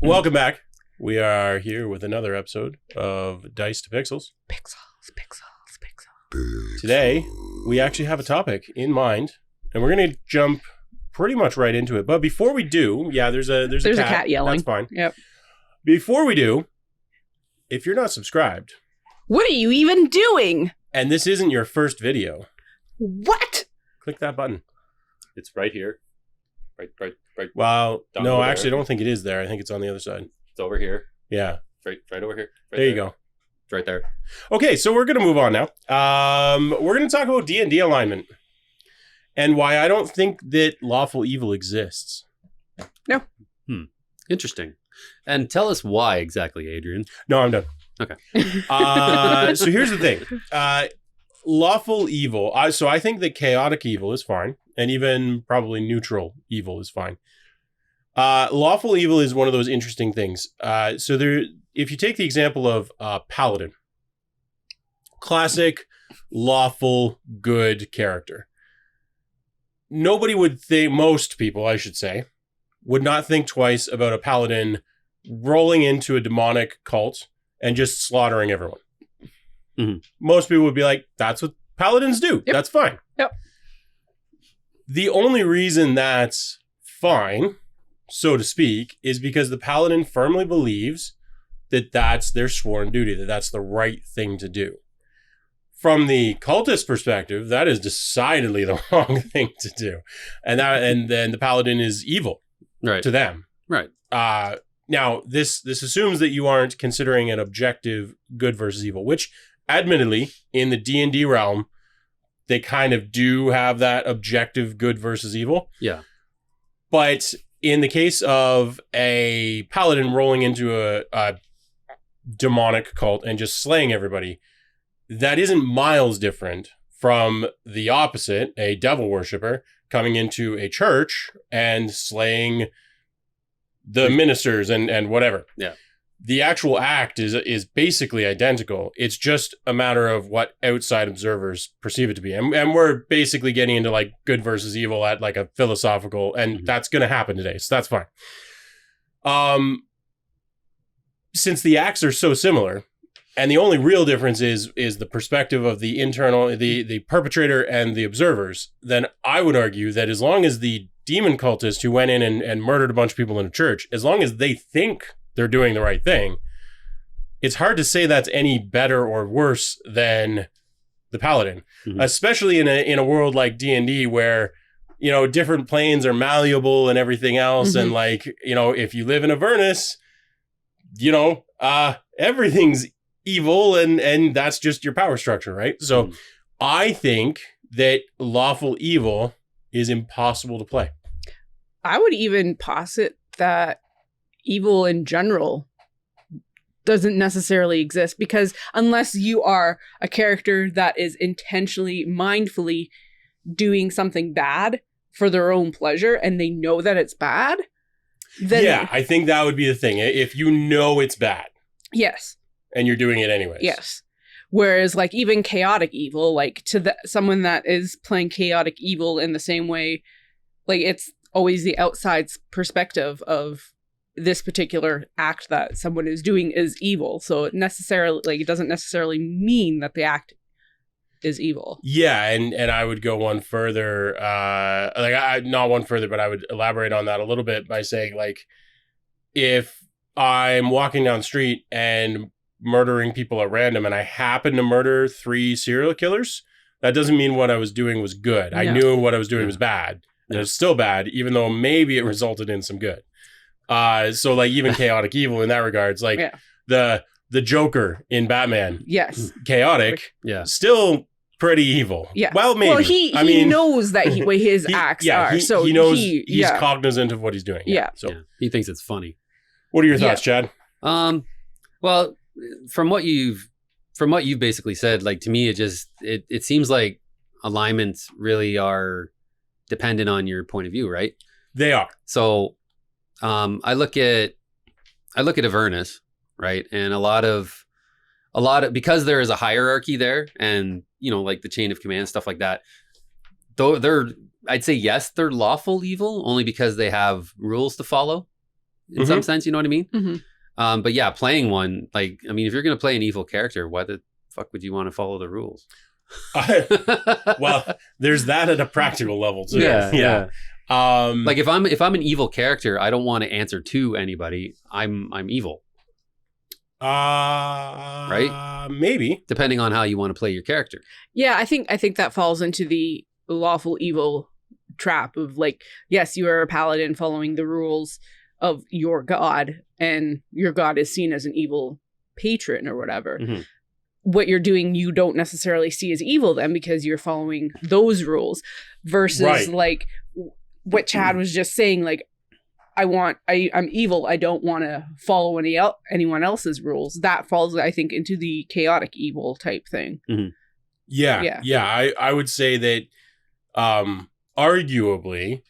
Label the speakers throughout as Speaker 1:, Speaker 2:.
Speaker 1: Welcome back. We are here with another episode of Dice to Pixels.
Speaker 2: Pixels.
Speaker 1: Today, we actually have a topic in mind, and we're going to jump pretty much right into it. But before we do, there's a cat
Speaker 2: yelling.
Speaker 1: That's fine.
Speaker 2: Yep.
Speaker 1: Before we do, if you're not subscribed,
Speaker 2: what are you even doing?
Speaker 1: And this isn't your first video,
Speaker 2: what?
Speaker 1: Click that button.
Speaker 3: It's right here. Right.
Speaker 1: Well,
Speaker 3: Down
Speaker 1: no,
Speaker 3: over
Speaker 1: actually, I
Speaker 3: there.
Speaker 1: don't think it is there. I think it's on the other side.
Speaker 3: It's over here.
Speaker 1: Yeah.
Speaker 3: Right over here. Right
Speaker 1: There you go.
Speaker 3: It's right there.
Speaker 1: Okay, so we're going to move on now. We're going to talk about D&D alignment and why I don't think that lawful evil exists.
Speaker 2: No.
Speaker 3: Interesting. And tell us why exactly, Adrian.
Speaker 1: No, I'm done.
Speaker 3: Okay.
Speaker 1: So here's the thing. Lawful evil. So I think that chaotic evil is fine, and even probably neutral evil is fine. Lawful evil is one of those interesting things. So if you take the example of Paladin, classic, lawful, good character. Nobody would think, most people, I should say, would not think twice about a Paladin rolling into a demonic cult and just slaughtering everyone.
Speaker 3: Mm-hmm.
Speaker 1: Most people would be like, that's what Paladins do.
Speaker 2: Yep.
Speaker 1: That's fine.
Speaker 2: Yep.
Speaker 1: The only reason that's fine, so to speak, is because the Paladin firmly believes that that's their sworn duty, that that's the right thing to do. From the cultist perspective, that is decidedly the wrong thing to do. And then the Paladin is evil to them.
Speaker 3: Right.
Speaker 1: Now, this assumes that you aren't considering an objective good versus evil, which admittedly, in the D&D realm, they kind of do have that objective good versus evil.
Speaker 3: Yeah.
Speaker 1: But in the case of a Paladin rolling into a demonic cult and just slaying everybody, that isn't miles different from the opposite, a devil worshiper coming into a church and slaying the ministers and whatever.
Speaker 3: Yeah.
Speaker 1: The actual act is basically identical. It's just a matter of what outside observers perceive it to be. And we're basically getting into like good versus evil at like a philosophical, and that's going to happen today. So that's fine. Since the acts are so similar, and the only real difference is the perspective of the internal, the perpetrator and the observers, then I would argue that as long as the demon cultist who went in and murdered a bunch of people in a church, as long as they think they're doing the right thing, it's hard to say that's any better or worse than the Paladin, especially in a world like D&D where, you know, different planes are malleable and everything else. And like, you know, if you live in Avernus, you know, everything's evil and that's just your power structure, right? So I think that lawful evil is impossible to play.
Speaker 2: I would even posit that evil in general doesn't necessarily exist, because unless you are a character that is intentionally, mindfully doing something bad for their own pleasure and they know that it's bad, then...
Speaker 1: Yeah, I think that would be the thing. If you know it's bad.
Speaker 2: Yes.
Speaker 1: And you're doing it anyways.
Speaker 2: Yes. Whereas like even chaotic evil, like to someone that is playing chaotic evil in the same way, like it's always the outside's perspective of this particular act that someone is doing is evil. So it doesn't necessarily mean that the act is evil.
Speaker 1: Yeah, and I would go one further, not one further, but I would elaborate on that a little bit by saying, like, if I'm walking down the street and murdering people at random and I happen to murder 3 serial killers, that doesn't mean what I was doing was good.
Speaker 2: No.
Speaker 1: I knew what I was doing was bad. And it's still bad, even though maybe it resulted in some good. So like even chaotic evil in that regards, like the Joker in Batman.
Speaker 2: Yes.
Speaker 1: Chaotic.
Speaker 3: Yeah.
Speaker 1: Still pretty evil.
Speaker 2: Yeah.
Speaker 1: Well, maybe.
Speaker 2: Well, he knows that what his acts are. So
Speaker 1: he knows he's cognizant of what he's doing.
Speaker 2: Yeah.
Speaker 1: So
Speaker 3: he thinks it's funny.
Speaker 1: What are your thoughts, Chad?
Speaker 3: Well, from what you've basically said, like to me, it seems like alignments really are dependent on your point of view, right?
Speaker 1: They are.
Speaker 3: So I look at Avernus, right? And a lot of because there is a hierarchy there, and you know, like the chain of command, stuff like that. Though I'd say yes, they're lawful evil only because they have rules to follow. in some sense. You know what I mean?
Speaker 2: Mhm.
Speaker 3: But yeah, playing one, like, I mean, if you're going to play an evil character, why the fuck would you want to follow the rules?
Speaker 1: Well, there's that at a practical level too.
Speaker 3: Yeah.
Speaker 1: Like
Speaker 3: Like if I'm an evil character, I don't want to answer to anybody. I'm evil, right?
Speaker 1: Maybe.
Speaker 3: Depending on how you want to play your character.
Speaker 2: Yeah, I think that falls into the lawful evil trap of like, yes, you are a paladin following the rules of your god, and your god is seen as an evil patron or whatever.
Speaker 3: Mhm.
Speaker 2: What you're doing, you don't necessarily see as evil then because you're following those rules, versus
Speaker 1: Right.
Speaker 2: like what Chad was just saying, like, I'm evil. I don't want to follow anyone else's rules. That falls, I think, into the chaotic evil type thing.
Speaker 1: Yeah. I would say that arguably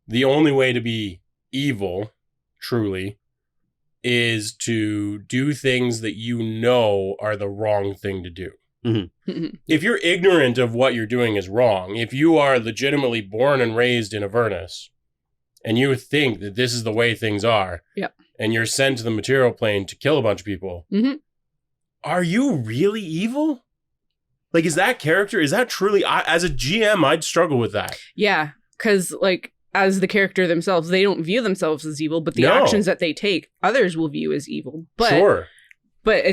Speaker 1: the only way to be evil, truly, is to do things that you know are the wrong thing to do. If you're ignorant of what you're doing is wrong, if you are legitimately born and raised in Avernus, and you think that this is the way things are,
Speaker 2: Yep.
Speaker 1: and you're sent to the material plane to kill a bunch of people, are you really evil? Like, is that truly, as a GM, I'd struggle with that.
Speaker 2: Yeah, because like as the character themselves, they don't view themselves as evil, but the
Speaker 1: No.
Speaker 2: actions that they take, others will view as evil. But
Speaker 1: Sure.
Speaker 2: but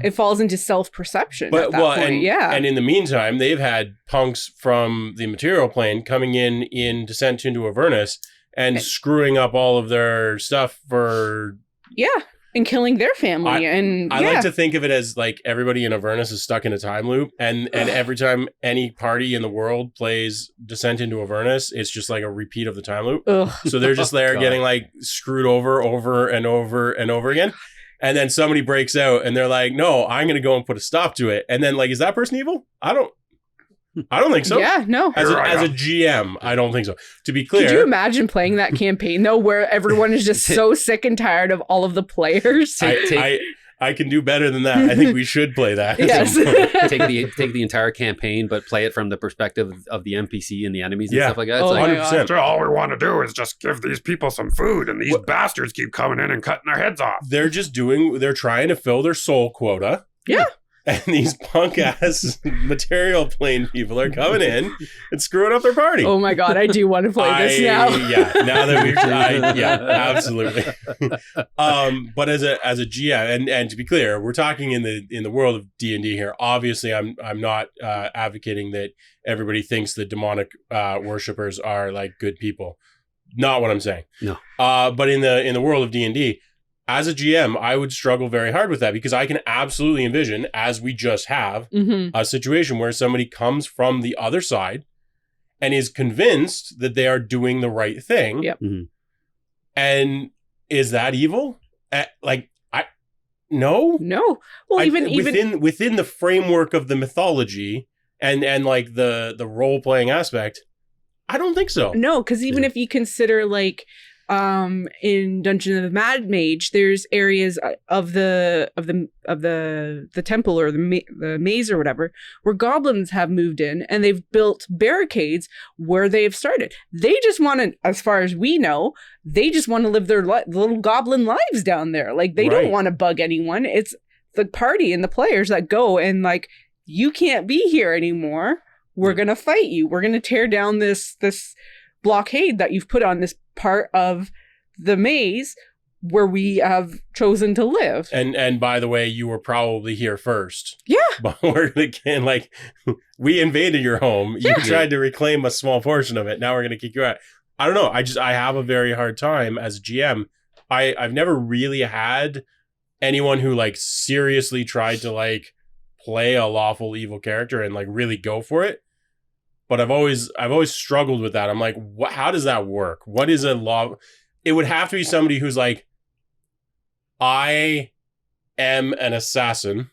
Speaker 2: it falls into self-perception
Speaker 1: But
Speaker 2: at that point.
Speaker 1: and in the meantime, they've had punks from the material plane coming in Descent into Avernus and screwing up all of their stuff for.
Speaker 2: Yeah, and killing their family.
Speaker 1: I like to think of it as like everybody in Avernus is stuck in a time loop, and every time any party in the world plays Descent into Avernus, it's just like a repeat of the time loop.
Speaker 2: Ugh.
Speaker 1: So they're just there
Speaker 3: God.
Speaker 1: getting like screwed over and over and over again. And then somebody breaks out and they're like, no, I'm going to go and put a stop to it. And then like, is that person evil? I don't think so.
Speaker 2: Yeah, no.
Speaker 1: As a GM, I don't think so. To be clear.
Speaker 2: Could you imagine playing that campaign though, where everyone is just so sick and tired of all of the players?
Speaker 1: I can do better than that. I think we should play that.
Speaker 2: Yes.
Speaker 3: take the entire campaign, but play it from the perspective of the NPC and the enemies and stuff like that. It's
Speaker 2: Oh
Speaker 3: like,
Speaker 2: my
Speaker 1: 100%.
Speaker 4: So all we want to do is just give these people some food, and these bastards keep coming in and cutting their heads off.
Speaker 1: They're trying to fill their soul quota.
Speaker 2: Yeah.
Speaker 1: And these punk ass material plane people are coming in and screwing up their party.
Speaker 2: Oh my god, I do want to play this now.
Speaker 1: Yeah, now that we've tried, yeah, absolutely. But as a GM, and to be clear, we're talking in the world of D&D here. Obviously, I'm not advocating that everybody thinks that demonic worshippers are like good people. Not what I'm saying.
Speaker 3: No.
Speaker 1: But in the world of D&D, as a GM, I would struggle very hard with that because I can absolutely envision, as we just have, a situation where somebody comes from the other side and is convinced that they are doing the right thing.
Speaker 2: Yep.
Speaker 1: And is that evil? No.
Speaker 2: No. Well, even
Speaker 1: within the framework of the mythology and like the role playing aspect, I don't think so.
Speaker 2: no, because even if you consider like in Dungeon of the Mad Mage, there's areas of the temple or the maze or whatever where goblins have moved in and they've built barricades where they've started. They just want to, as far as we know, they just want to live their little goblin lives down there. Like they don't want to bug anyone. It's the party and the players that go and like, you can't be here anymore. We're gonna fight you. We're gonna tear down this blockade that you've put on this part of the maze where we have chosen to live.
Speaker 1: And by the way, you were probably here first.
Speaker 2: Yeah.
Speaker 1: But we're again like we invaded your home. You tried to reclaim a small portion of it. Now we're gonna kick you out. I don't know. I have a very hard time as a GM. I've never really had anyone who like seriously tried to like play a lawful evil character and like really go for it. But I've always struggled with that. I'm like, how does that work? What is a law? It would have to be somebody who's like, I am an assassin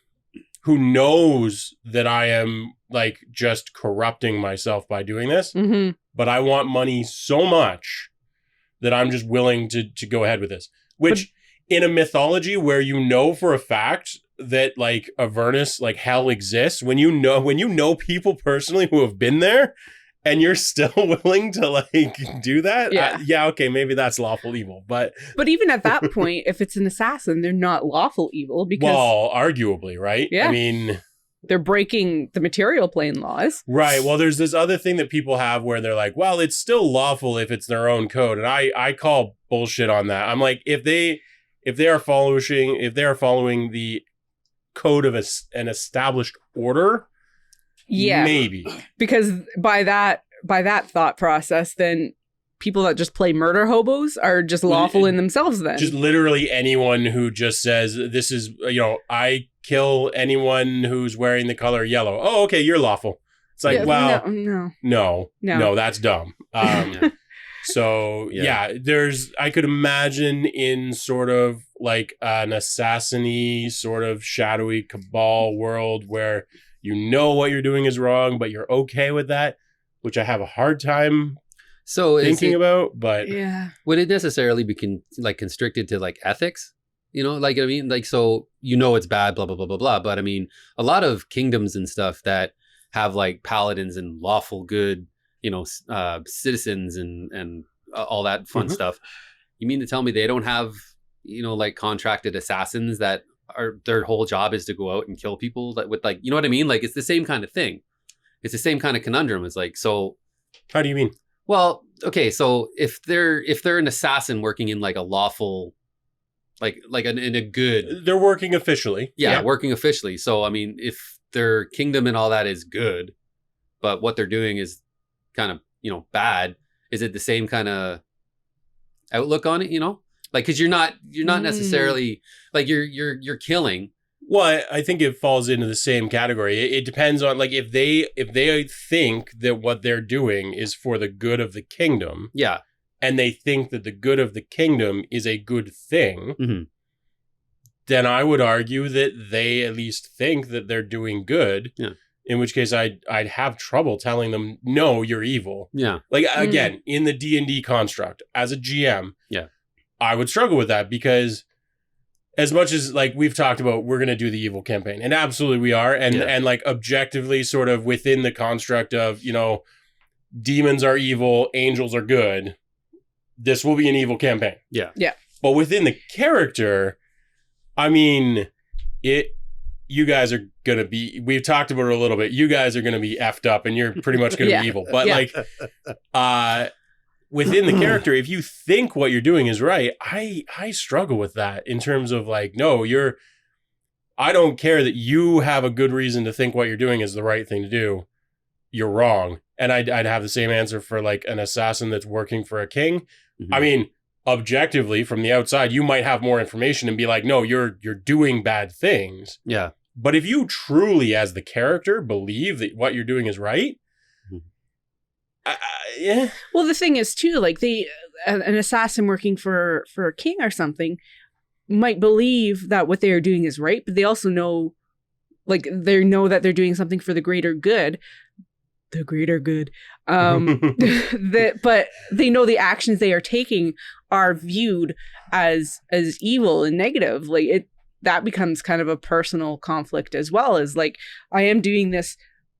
Speaker 1: who knows that I am like just corrupting myself by doing this, but I want money so much that I'm just willing to go ahead with this. Which in a mythology where you know for a fact that like Avernus, like hell exists, when you know people personally who have been there and you're still willing to like do that?
Speaker 2: Yeah.
Speaker 1: Okay, maybe that's lawful evil, but
Speaker 2: even at that point, if it's an assassin, they're not lawful evil because
Speaker 1: well, arguably, right?
Speaker 2: Yeah.
Speaker 1: I mean,
Speaker 2: they're breaking the material plane laws.
Speaker 1: right. Well, there's this other thing that people have where they're like, well, it's still lawful if it's their own code, and I call bullshit on that. I'm like, if they are following the code of an established order,
Speaker 2: Yeah,
Speaker 1: maybe.
Speaker 2: Because by that thought process, then people that just play murder hobos are just lawful in themselves. Then
Speaker 1: Just literally anyone who just says this is, I kill anyone who's wearing the color yellow. Oh, okay, you're lawful. It's like, no, that's dumb. So I could imagine in sort of like an assassin-y sort of shadowy cabal world where what you're doing is wrong, but you're okay with that, which I have a hard time thinking about. But
Speaker 3: would it necessarily be constricted to like ethics? Like, I mean, like, so, it's bad, blah, blah, blah, blah, blah. But I mean, a lot of kingdoms and stuff that have like paladins and lawful good, citizens and all that fun stuff. You mean to tell me they don't have, like contracted assassins that are their whole job is to go out and kill people that with like, you know what I mean? Like, it's the same kind of thing. It's the same kind of conundrum. It's like, so
Speaker 1: how do you mean?
Speaker 3: Well, okay. So if they're an assassin working in like a lawful, in a good,
Speaker 1: they're working officially.
Speaker 3: Yeah, working officially. So, I mean, if their kingdom and all that is good, but what they're doing is kind of, bad, is it the same kind of outlook on it, Like, cause you're not necessarily like you're killing.
Speaker 1: Well, I think it falls into the same category. It depends on like if they think that what they're doing is for the good of the kingdom.
Speaker 3: Yeah.
Speaker 1: And they think that the good of the kingdom is a good thing, then I would argue that they at least think that they're doing good.
Speaker 3: Yeah.
Speaker 1: In which case I'd have trouble telling them, no, you're evil.
Speaker 3: Yeah.
Speaker 1: Like, again, in the D&D construct, as a GM, I would struggle with that because as much as like we've talked about, we're going to do the evil campaign, and absolutely we are. And like objectively sort of within the construct of, demons are evil, angels are good. This will be an evil campaign.
Speaker 3: Yeah.
Speaker 2: Yeah.
Speaker 1: But within the character, I mean, you guys are going to be, we've talked about it a little bit. You guys are going to be effed up and you're pretty much going to be evil. But like, within the character, if you think what you're doing is right, I struggle with that in terms of like, no, I don't care that you have a good reason to think what you're doing is the right thing to do. You're wrong. And I'd have the same answer for like an assassin that's working for a king. I mean, objectively from the outside, you might have more information and be like, no, you're doing bad things.
Speaker 3: Yeah.
Speaker 1: But if you truly, as the character, believe that what you're doing is right, yeah.
Speaker 2: Well, the thing is too, like an assassin working for a king or something might believe that what they are doing is right, but they also know, like they know that they're doing something for the greater good. The greater good. But they know the actions they are taking are viewed as evil and negative. Like that becomes kind of a personal conflict as well, as like I am doing this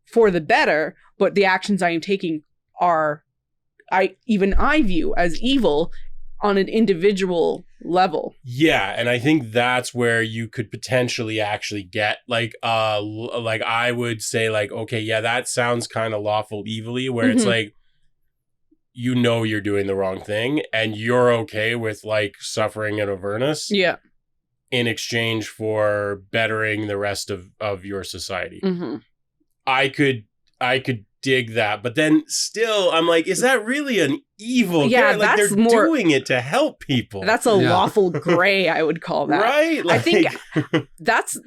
Speaker 2: for the better, but the actions I am taking are I view as evil on an individual level.
Speaker 1: Yeah, and I think that's where you could potentially actually get like I would say like, okay, yeah, that sounds kind of lawful evilly, where it's like you're doing the wrong thing and you're okay with like suffering in Avernus.
Speaker 2: Yeah.
Speaker 1: In exchange for bettering the rest of your society. I could dig that, but then still I'm like, is that really an evil?
Speaker 2: Yeah,
Speaker 1: like
Speaker 2: that's
Speaker 1: they're doing it to help people.
Speaker 2: That's a lawful gray, I would call that.
Speaker 1: Right? Like,
Speaker 2: I think that's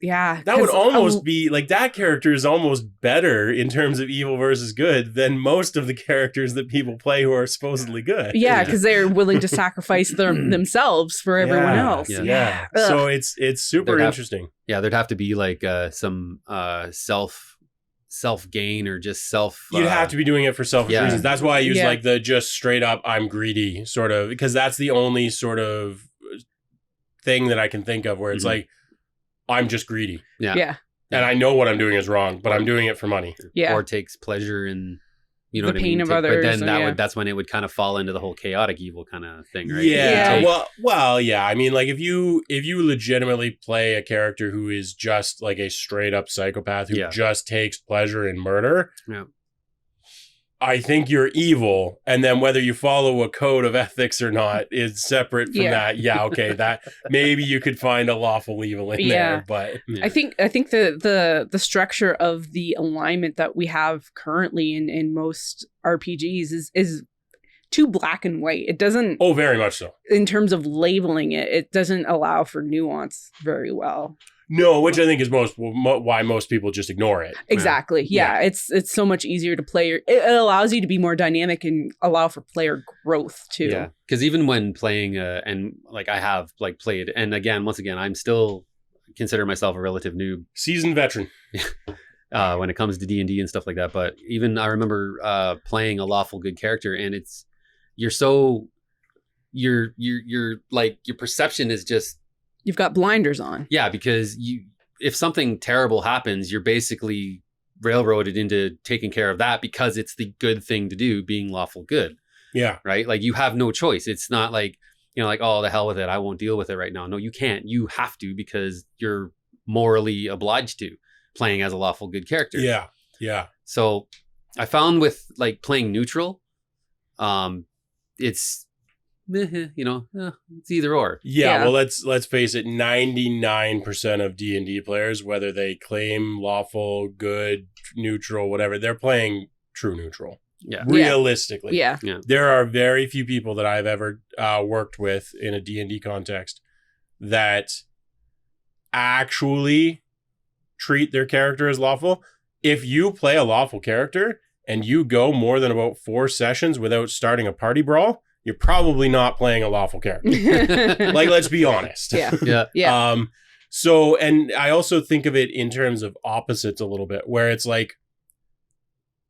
Speaker 1: that would almost be like that character is almost better in terms of evil versus good than most of the characters that people play who are supposedly good.
Speaker 2: Yeah, because they're willing to sacrifice themselves for everyone else.
Speaker 1: Yeah. So it's super interesting.
Speaker 3: There'd have to be like some self gain or just self.
Speaker 1: You'd have to be doing it for selfish reasons. That's why I use like the just straight up I'm greedy sort of, because that's the only sort of thing that I can think of where it's like I'm just greedy.
Speaker 2: Yeah.
Speaker 1: And I know what I'm doing is wrong, but I'm doing it for money.
Speaker 2: Yeah.
Speaker 3: Or takes pleasure in You know
Speaker 2: The
Speaker 3: what I
Speaker 2: pain
Speaker 3: mean?
Speaker 2: of
Speaker 3: But
Speaker 2: others,
Speaker 3: then that
Speaker 2: yeah.
Speaker 3: that's when it would kind of fall into the whole chaotic evil kind of thing, right?
Speaker 1: Yeah.
Speaker 2: Yeah.
Speaker 1: Well, yeah. I mean, like if you legitimately play a character who is just like a straight up psychopath who
Speaker 3: Yeah.
Speaker 1: just takes pleasure in murder,
Speaker 3: Yeah.
Speaker 1: I think you're evil. And then whether you follow a code of ethics or not is separate from
Speaker 2: Yeah.
Speaker 1: that. Yeah, okay. That maybe you could find a lawful evil in
Speaker 2: Yeah.
Speaker 1: there, but
Speaker 3: Yeah.
Speaker 2: I think the structure of the alignment that we have currently in most RPGs is too black and white. It doesn't,
Speaker 1: oh, very much so.
Speaker 2: in terms of labeling it, it doesn't allow for nuance very well.
Speaker 1: No, which I think is why most people just ignore it.
Speaker 2: Exactly. Yeah. It's so much easier to play. It allows you to be more dynamic and allow for player growth too.
Speaker 3: Yeah, because even when playing, and like I have like played, and once again, I'm still consider myself a relative noob
Speaker 1: Seasoned veteran.
Speaker 3: when it comes to D&D and stuff like that. But even I remember playing a lawful good character, and you're like your perception is just.
Speaker 2: You've got blinders on.
Speaker 3: Yeah, because if something terrible happens, you're basically railroaded into taking care of that because it's the good thing to do, being lawful good,
Speaker 1: Yeah.
Speaker 3: right? Like you have no choice. It's not like, like, oh, the hell with it, I won't deal with it right now. No, you can't. You have to because you're morally obliged to, playing as a lawful good character.
Speaker 1: Yeah. Yeah.
Speaker 3: So I found with like playing neutral, it's it's either or.
Speaker 1: Yeah,
Speaker 2: Yeah.
Speaker 1: well, let's face it. 99% of D&D players, whether they claim lawful, good, neutral, whatever, they're playing true neutral.
Speaker 3: Yeah.
Speaker 1: Realistically,
Speaker 2: Yeah.
Speaker 1: there are very few people that I've ever worked with in a D&D context that actually treat their character as lawful. If you play a lawful character and you go more than about 4 sessions without starting a party brawl, you're probably not playing a lawful character. Like, let's be honest.
Speaker 2: Yeah.
Speaker 3: Yeah.
Speaker 2: Yeah.
Speaker 1: So, and I also think of it in terms of opposites a little bit, where it's like,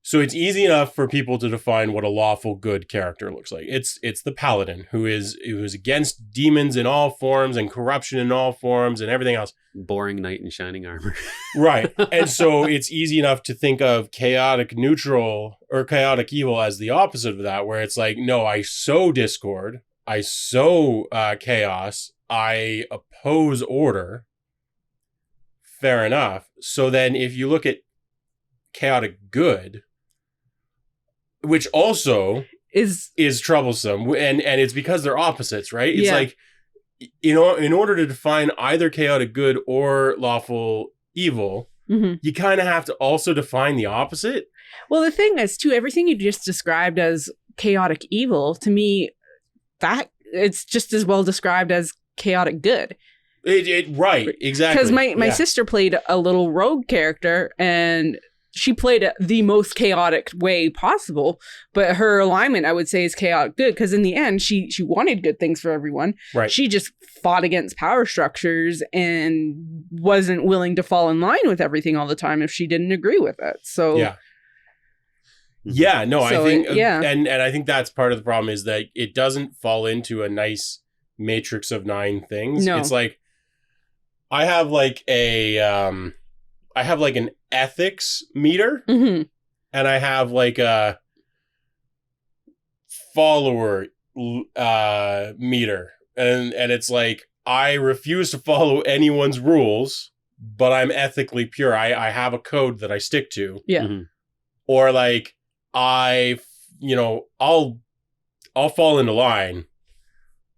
Speaker 1: so it's easy enough for people to define what a lawful good character looks like. It's the paladin who is against demons in all forms and corruption in all forms and everything else.
Speaker 3: Boring knight in shining armor.
Speaker 1: Right. And so it's easy enough to think of chaotic neutral or chaotic evil as the opposite of that, where it's like, no, I sow discord, I sow chaos, I oppose order. Fair enough. So then if you look at chaotic good, which also is troublesome, and it's because they're opposites, right? It's like, in order to define either chaotic good or lawful evil, you kind of have to also define the opposite.
Speaker 2: Well, the thing is, too, everything you just described as chaotic evil, to me, that it's just as well described as chaotic good.
Speaker 1: Right, exactly.
Speaker 2: Because my sister played a little rogue character, and she played it the most chaotic way possible, but her alignment, I would say, is chaotic good, because in the end, she wanted good things for everyone.
Speaker 1: Right.
Speaker 2: She just fought against power structures and wasn't willing to fall in line with everything all the time if she didn't agree with it. So
Speaker 1: yeah, no,
Speaker 2: So
Speaker 1: I think,
Speaker 2: yeah.
Speaker 1: and I think that's part of the problem is that it doesn't fall into a nice matrix of 9 things.
Speaker 2: No.
Speaker 1: It's like, I have like an ethics meter,
Speaker 2: Mhm.
Speaker 1: and I have like a follower meter, and it's like, I refuse to follow anyone's rules, but I'm ethically pure. I have a code that I stick to.
Speaker 2: Yeah.
Speaker 3: Mhm.
Speaker 1: Or like, I'll fall into line,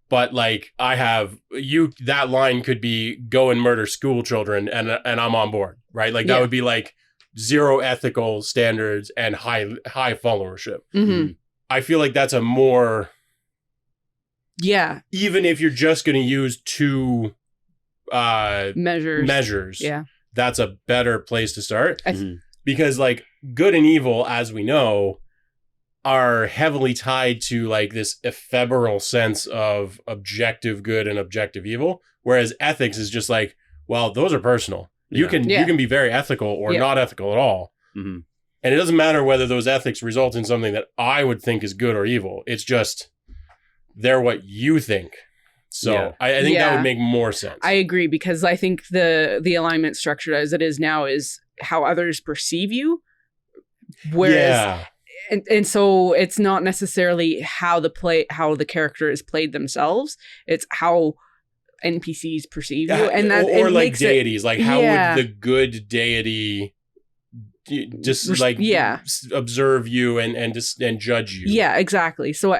Speaker 1: but like, I have that line could be go and murder school children, and I'm on board, right? Like, that
Speaker 2: Yeah.
Speaker 1: would be like 0 ethical standards and high followership.
Speaker 2: Mhm.
Speaker 1: I feel like that's a more,
Speaker 2: Yeah.
Speaker 1: even if you're just going to use 2 measures,
Speaker 2: Yeah.
Speaker 1: that's a better place to start.
Speaker 3: Mhm.
Speaker 1: Because like, good and evil, as we know, are heavily tied to like this ephemeral sense of objective good and objective evil, whereas ethics is just like, well, those are personal. You
Speaker 3: Yeah.
Speaker 1: can be very ethical or
Speaker 2: Yeah.
Speaker 1: not ethical at all.
Speaker 3: Mhm.
Speaker 1: And it doesn't matter whether those ethics result in something that I would think is good or evil. It's just, they're what you think. So
Speaker 3: Yeah.
Speaker 1: I think that
Speaker 2: Yeah.
Speaker 1: would make more sense.
Speaker 2: I agree, because I think the alignment structure as it is now is how others perceive you. Whereas,
Speaker 1: yeah.
Speaker 2: and so it's not necessarily how the character is played themselves. It's how NPCs perceive you, and that
Speaker 1: or
Speaker 2: it
Speaker 1: like
Speaker 2: makes
Speaker 1: deities. Like how
Speaker 2: Yeah.
Speaker 1: would the good deity just like
Speaker 2: Yeah.
Speaker 1: observe you and judge you?
Speaker 2: Yeah, exactly. So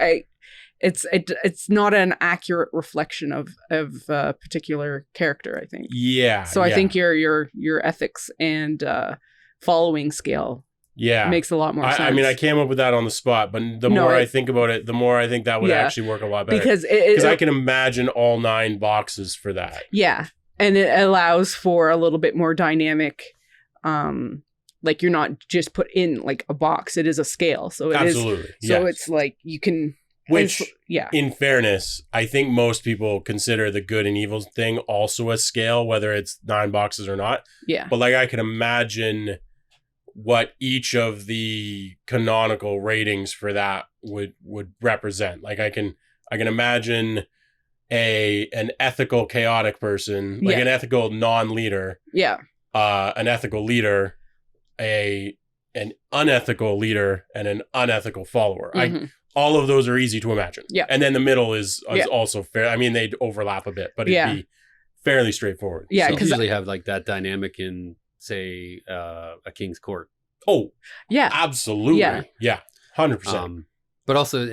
Speaker 2: it's not an accurate reflection of a particular character, I think.
Speaker 1: Yeah.
Speaker 2: So I think your ethics and following scale makes a lot more sense.
Speaker 1: I mean, I came up with that on the spot, but the more I think about it, the more I think that would actually work a lot better.
Speaker 2: Because
Speaker 1: I can imagine all 9 boxes for that.
Speaker 2: Yeah, and it allows for a little bit more dynamic. Like you're not just put in like a box; it is a scale. So it is.
Speaker 1: Absolutely.
Speaker 2: So it's like you can.
Speaker 1: Which, in fairness, I think most people consider the good and evil thing also a scale, whether it's 9 boxes or not.
Speaker 2: Yeah.
Speaker 1: But like I can imagine what each of the canonical ratings for that would represent. Like I can imagine an ethical chaotic person, like an ethical non-leader.
Speaker 2: Yeah.
Speaker 1: An ethical leader, an unethical leader, and an unethical follower.
Speaker 2: Mm-hmm.
Speaker 1: All of those are easy to imagine.
Speaker 2: Yeah.
Speaker 1: And then the middle is also fair. I mean, they'd overlap a bit, but it'd be fairly straightforward.
Speaker 2: Yeah,
Speaker 3: so.
Speaker 2: because
Speaker 3: usually have like that dynamic in, say, a king's court.
Speaker 1: Oh,
Speaker 2: yeah,
Speaker 1: absolutely. Yeah, 100%.
Speaker 3: But also,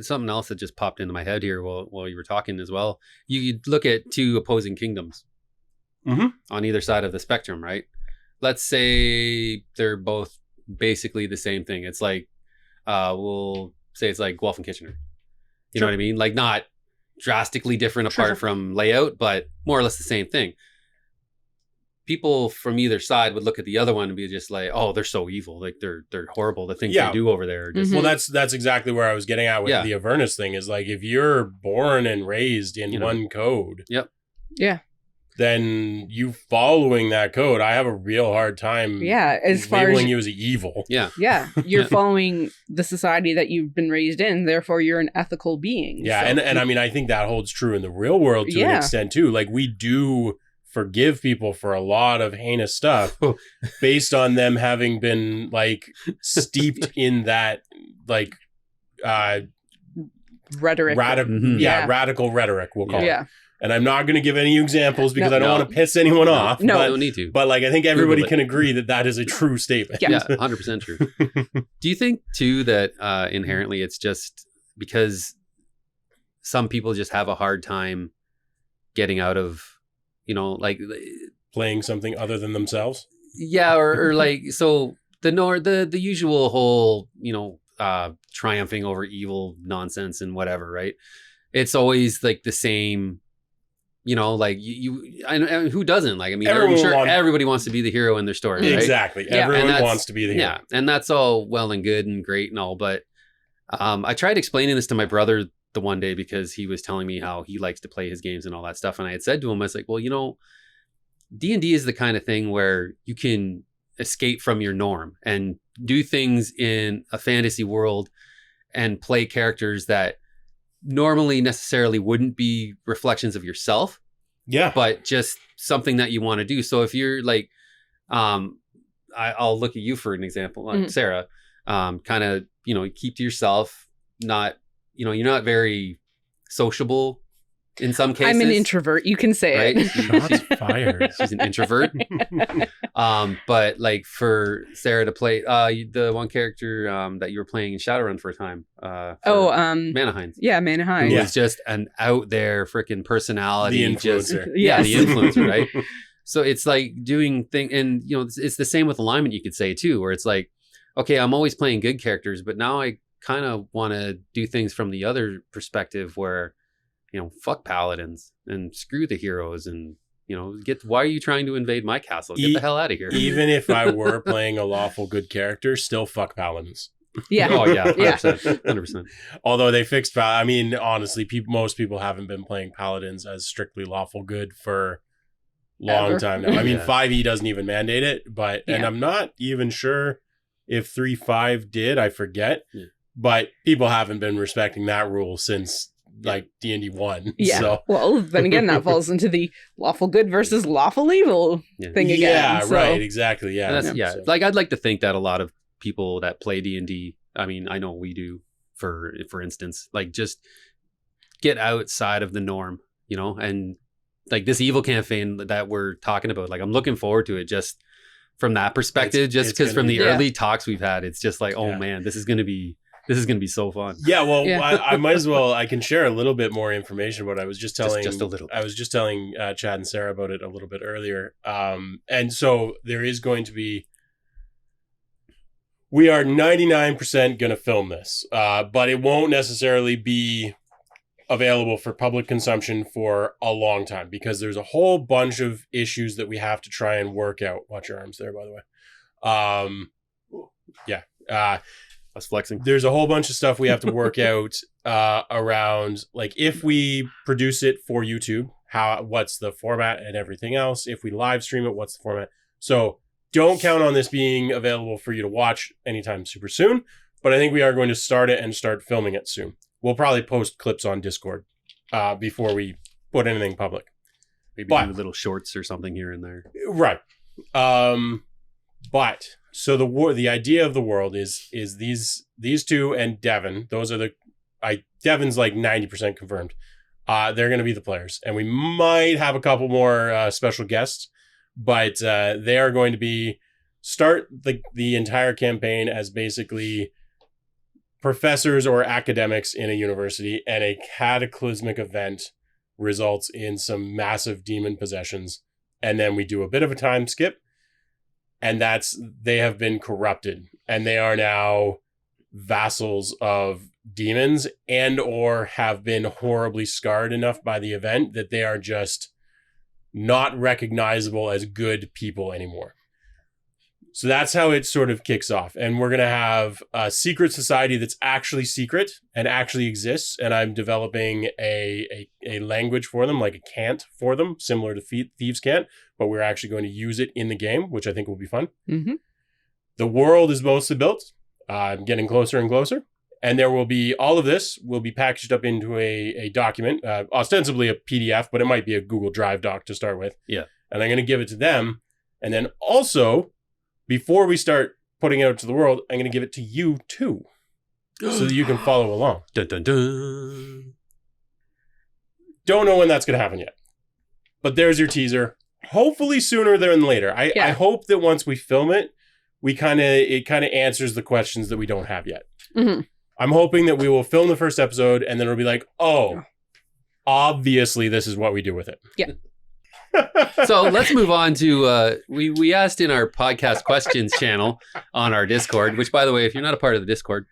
Speaker 3: something else that just popped into my head here while you were talking as well. You look at 2 opposing kingdoms on either side of the spectrum, right? Let's say they're both basically the same thing. It's like, we'll say it's like Guelph and Kitchener. You know what I mean? Like not drastically different apart from layout, but more or less the same thing. People from either side would look at the other one and be just like, "Oh, they're so evil! Like they're horrible. The things they do over there." Just,
Speaker 1: Well, that's exactly where I was getting at with the Avernus thing. Is like if you're born and raised in one code, then you following that code, I have a real hard time.
Speaker 2: Yeah, as far
Speaker 1: labeling
Speaker 2: as
Speaker 1: you as evil.
Speaker 2: Yeah, you're following the society that you've been raised in. Therefore, you're an ethical being.
Speaker 1: Yeah,
Speaker 2: so.
Speaker 1: and I mean, I think that holds true in the real world to an extent too. Like we do forgive people for a lot of heinous stuff based on them having been like steeped in that like
Speaker 2: rhetoric.
Speaker 1: Radical rhetoric, we'll call it. And I'm not going to give any examples because I don't want to piss anyone off.
Speaker 3: No, I don't need to.
Speaker 1: But like, I think everybody can agree that is a true statement.
Speaker 3: Yeah, 100% true. Do you think too that inherently it's just because some people just have a hard time getting out of, like
Speaker 1: playing something other than themselves?
Speaker 3: Yeah, or like so the usual whole triumphing over evil nonsense and whatever, right? It's always like the same. Like and who doesn't? Like, I mean, I'm sure everybody wants to be the hero in their story, right?
Speaker 1: Exactly. Yeah. Everyone wants to be the hero.
Speaker 3: Yeah, and that's all well and good and great and all, but I tried explaining this to my brother the one day because he was telling me how he likes to play his games and all that stuff, and I had said to him, I was like, well, D&D is the kind of thing where you can escape from your norm and do things in a fantasy world and play characters that normally necessarily wouldn't be reflections of yourself, but just something that you want to do. So if you're like, I'll look at you for an example, like Sarah, kind of, keep to yourself, not, you're not very sociable in some cases.
Speaker 2: I'm an introvert. You can say
Speaker 3: right?
Speaker 2: it.
Speaker 1: Shots fired.
Speaker 3: She's an introvert. But like for Sarah to play the one character that you were playing in Shadowrun for a time. Manahines.
Speaker 2: Yeah, Manahines.
Speaker 3: Who was just an out there freaking personality.
Speaker 1: The influencer.
Speaker 3: The influencer, right? So it's like doing thing, and it's the same with alignment. You could say too, where it's like, okay, I'm always playing good characters, but now I kind of want to do things from the other perspective, where fuck paladins and screw the heroes, and why are you trying to invade my castle? Get the hell out of here.
Speaker 1: Even if I were playing a lawful good character, still fuck paladins.
Speaker 2: Yeah.
Speaker 3: Oh yeah, 100%.
Speaker 1: Although they fixed, I mean, honestly, most people haven't been playing paladins as strictly lawful good for long time now. I mean, 5e doesn't even mandate it, but and I'm not even sure if 3.5 did. I forget, but people haven't been respecting that rule since like D&D 1.
Speaker 2: Yeah.
Speaker 1: So.
Speaker 2: Well, then again, that falls into the lawful good versus lawful evil thing again.
Speaker 1: Yeah,
Speaker 2: so.
Speaker 1: Right. Exactly. Yeah.
Speaker 3: So. Like, I'd like to think that a lot of people that play D&D I mean, I know we do for instance, like just get outside of the norm, you know, and like this evil campaign that we're talking about, like I'm looking forward to it just from that perspective, just
Speaker 1: it's
Speaker 3: because from the
Speaker 2: be-
Speaker 3: early talks we've had, it's just like, oh
Speaker 1: Yeah.
Speaker 3: man, this is going to be so fun.
Speaker 1: Yeah, well,
Speaker 2: Yeah.
Speaker 1: I might as well. I can share a little bit more information. But I was just telling,
Speaker 3: Just a little bit.
Speaker 1: I was just telling Chad and Sarah about it a little bit earlier. And so there is going to be. We are 99% going to film this, but it won't necessarily be available for public consumption for a long time because there's a whole bunch of issues that we have to try and work out. Watch your arms there, by the way. Yeah.
Speaker 3: I was flexing.
Speaker 1: There's a whole bunch of stuff we have to work out around, like if we produce it for YouTube, what's the format and everything else. If we live stream it, what's the format? So don't count on this being available for you to watch anytime super soon, but I think we are going to start it and start filming it soon. We'll probably post clips on Discord before we put anything public.
Speaker 3: Maybe
Speaker 1: But-
Speaker 3: do little shorts or something here and there.
Speaker 1: Right. But so the idea of the world is these two and Devin. Those are Devin's like 90% confirmed. They're going to be the players, and we might have a couple more special guests, but they are going to start the entire campaign as basically professors or academics in a university, and a cataclysmic event results in some massive demon possessions, and then we do a bit of a time skip, and they have been corrupted, and they are now vassals of demons, and or have been horribly scarred enough by the event that they are just not recognizable as good people anymore. So that's how it sort of kicks off. And we're going to have a secret society that's actually secret and actually exists. And I'm developing a language for them, like a cant for them, similar to Thieves' Cant, but we're actually going to use it in the game, which I think will be fun.
Speaker 2: Mm-hmm.
Speaker 1: The world is mostly built. I'm getting closer and closer. And there will be, all of this will be packaged up into a document, ostensibly a PDF, but it might be a Google Drive doc to start with.
Speaker 3: Yeah.
Speaker 1: And I'm going to give it to them. And then also, before we start putting it out to the world, I'm going to give it to you too, so that you can follow along.
Speaker 3: Dun, dun, dun.
Speaker 1: Don't know when that's going to happen yet, but there's your teaser. Hopefully sooner than later. I hope that once we film it, it kind of answers the questions that we don't have yet.
Speaker 2: Mm-hmm.
Speaker 1: I'm hoping that we will film the first episode and then it'll be like, oh, obviously this is what we do with it.
Speaker 2: Yeah.
Speaker 3: So let's move on to we asked in our podcast questions channel on our Discord, which by the way, if you're not a part of the Discord,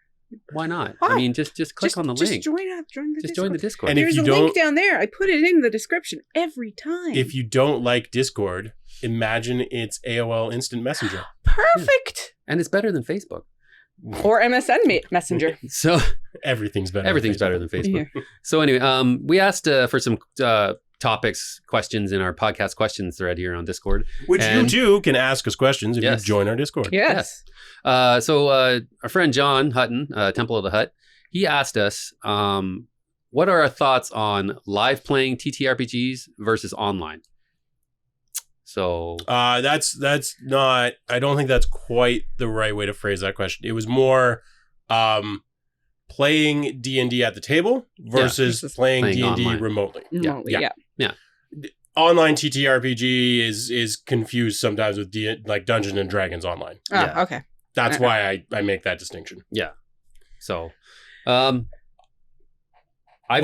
Speaker 3: why not? I mean, just click on the link.
Speaker 2: Join the
Speaker 3: Just
Speaker 2: Discord.
Speaker 3: join the Discord.
Speaker 1: And if
Speaker 2: There's
Speaker 1: you
Speaker 2: a
Speaker 1: don't-
Speaker 2: link down there. I put it in the description every time.
Speaker 1: If you don't like Discord, imagine it's AOL Instant Messenger.
Speaker 2: Perfect.
Speaker 3: And it's better than Facebook.
Speaker 2: Or MSN Messenger.
Speaker 3: So
Speaker 1: Everything's better.
Speaker 3: everything's better than Facebook. So anyway, we asked for some topics, questions in our podcast questions thread here on Discord.
Speaker 1: Which
Speaker 3: And-
Speaker 1: you too can ask us questions if
Speaker 3: Yes.
Speaker 1: you join our Discord.
Speaker 2: Yes.
Speaker 3: So our friend John Hutton, Temple of the Hut, he asked us, what are our thoughts on live playing TTRPGs versus online? So
Speaker 1: That's not, I don't think that's quite the right way to phrase that question. It was more playing D&D at the table versus
Speaker 2: Versus
Speaker 1: playing
Speaker 3: playing
Speaker 1: D&D
Speaker 3: online.
Speaker 1: remotely.
Speaker 2: Remotely,
Speaker 1: Yeah.
Speaker 2: yeah.
Speaker 1: Online TTRPG is confused sometimes with Dungeons and Dragons online.
Speaker 3: Yeah.
Speaker 2: Oh, okay.
Speaker 1: That's why I make that distinction.
Speaker 3: so I've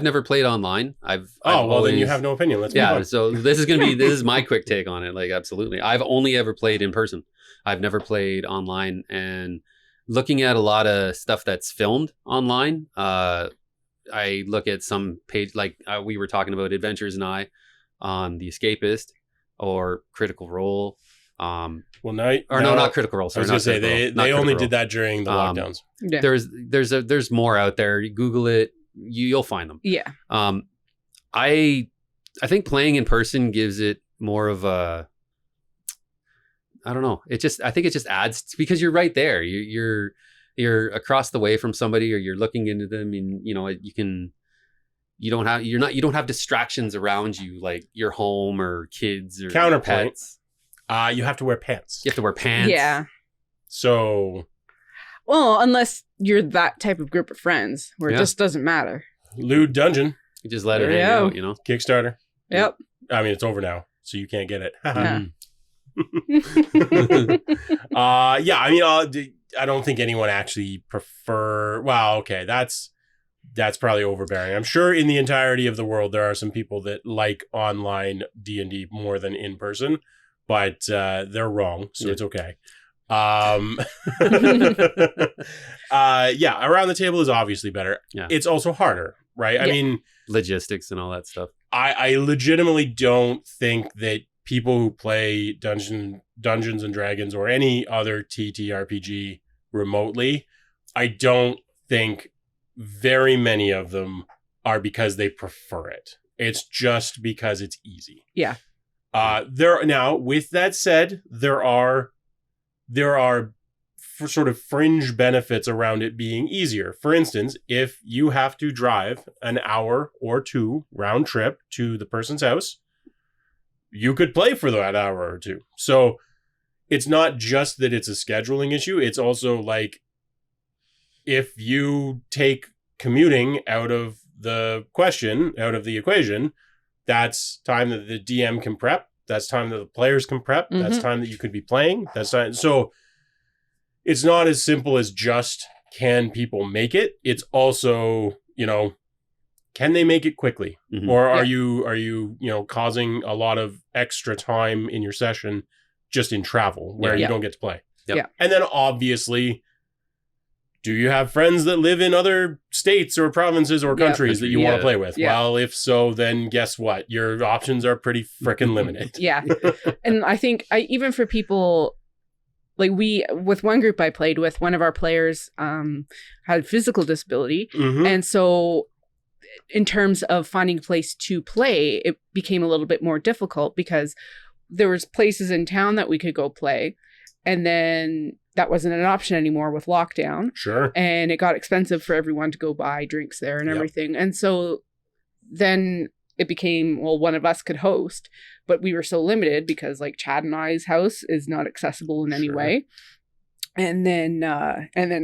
Speaker 3: never played online. I've
Speaker 1: Then you
Speaker 3: always-
Speaker 1: have no opinion. Let's move
Speaker 3: Yeah,
Speaker 1: on.
Speaker 3: so this is my quick take on it. Like, absolutely. I've only ever played in person. I've never played online. And looking at a lot of stuff that's filmed online, I look at some page, like we were talking about Adventures and I on The Escapist or Critical Role.
Speaker 1: Well,
Speaker 3: Not Critical Role.
Speaker 1: I
Speaker 3: Sorry,
Speaker 1: was going to say, they only did
Speaker 3: that.
Speaker 1: that during the lockdowns.
Speaker 2: Yeah.
Speaker 3: There's more out there. You Google it, you'll find them.
Speaker 2: Yeah.
Speaker 3: I think playing in person gives it more of a, I don't know. I think it just adds, because you're right there. You're across the way from somebody, or you're looking into them, and you don't have distractions around you like your home or kids or
Speaker 1: Counterpoint.
Speaker 3: pets.
Speaker 1: You have to wear pants.
Speaker 3: You have to wear pants.
Speaker 2: Yeah.
Speaker 1: So
Speaker 2: Well, unless you're that type of group of friends where it just doesn't matter.
Speaker 1: Lewd Dungeon,
Speaker 3: You just let it
Speaker 2: There you
Speaker 3: hang
Speaker 2: go.
Speaker 3: out, you know?
Speaker 1: Kickstarter.
Speaker 2: Yep.
Speaker 1: I mean, it's over now, so you can't get it.
Speaker 2: Yeah.
Speaker 1: Yeah, I mean, I don't think anyone actually prefer. Well, okay, that's probably overbearing. I'm sure in the entirety of the world there are some people that like online D&D more than in person, but they're wrong, so it's okay. Yeah, around the table is obviously better.
Speaker 3: Yeah.
Speaker 1: It's also harder, right? I
Speaker 2: Yeah.
Speaker 1: mean,
Speaker 3: Logistics and all that stuff.
Speaker 1: I legitimately don't think that people who play Dungeons and Dragons or any other TTRPG remotely, I don't think very many of them are because they prefer it. It's just because it's easy.
Speaker 2: Yeah.
Speaker 1: Now, with that said, there are sort of fringe benefits around it being easier. For instance, if you have to drive an hour or two round trip to the person's house, you could play for that hour or two. So it's not just that it's a scheduling issue. It's also like, if you take commuting out of the equation, that's time that the DM can prep. That's time that the players can prep. That's time that you could be playing. That's time. So it's not as simple as just, can people make it? It's also, can they make it quickly?
Speaker 3: Mhm.
Speaker 1: Or are you causing a lot of extra time in your session just in travel where you don't get to play?
Speaker 3: Yep.
Speaker 2: Yeah.
Speaker 1: And then obviously, do you have friends that live in other states or provinces or countries that you want to play with?
Speaker 2: Yeah.
Speaker 1: Well, if so, then guess what? Your options are pretty freaking limited.
Speaker 2: Yeah. And I think even for people, like with one group I played with, one of our players had physical disability.
Speaker 1: Mhm.
Speaker 2: And so in terms of finding a place to play, it became a little bit more difficult because there was places in town that we could go play. And then that wasn't an option anymore with lockdown.
Speaker 1: Sure.
Speaker 2: And it got expensive for everyone to go buy drinks there and
Speaker 1: Yep.
Speaker 2: everything. And so then it became, well, one of us could host, but we were so limited because like Chad and I's house is not accessible in any
Speaker 1: Sure.
Speaker 2: way. And then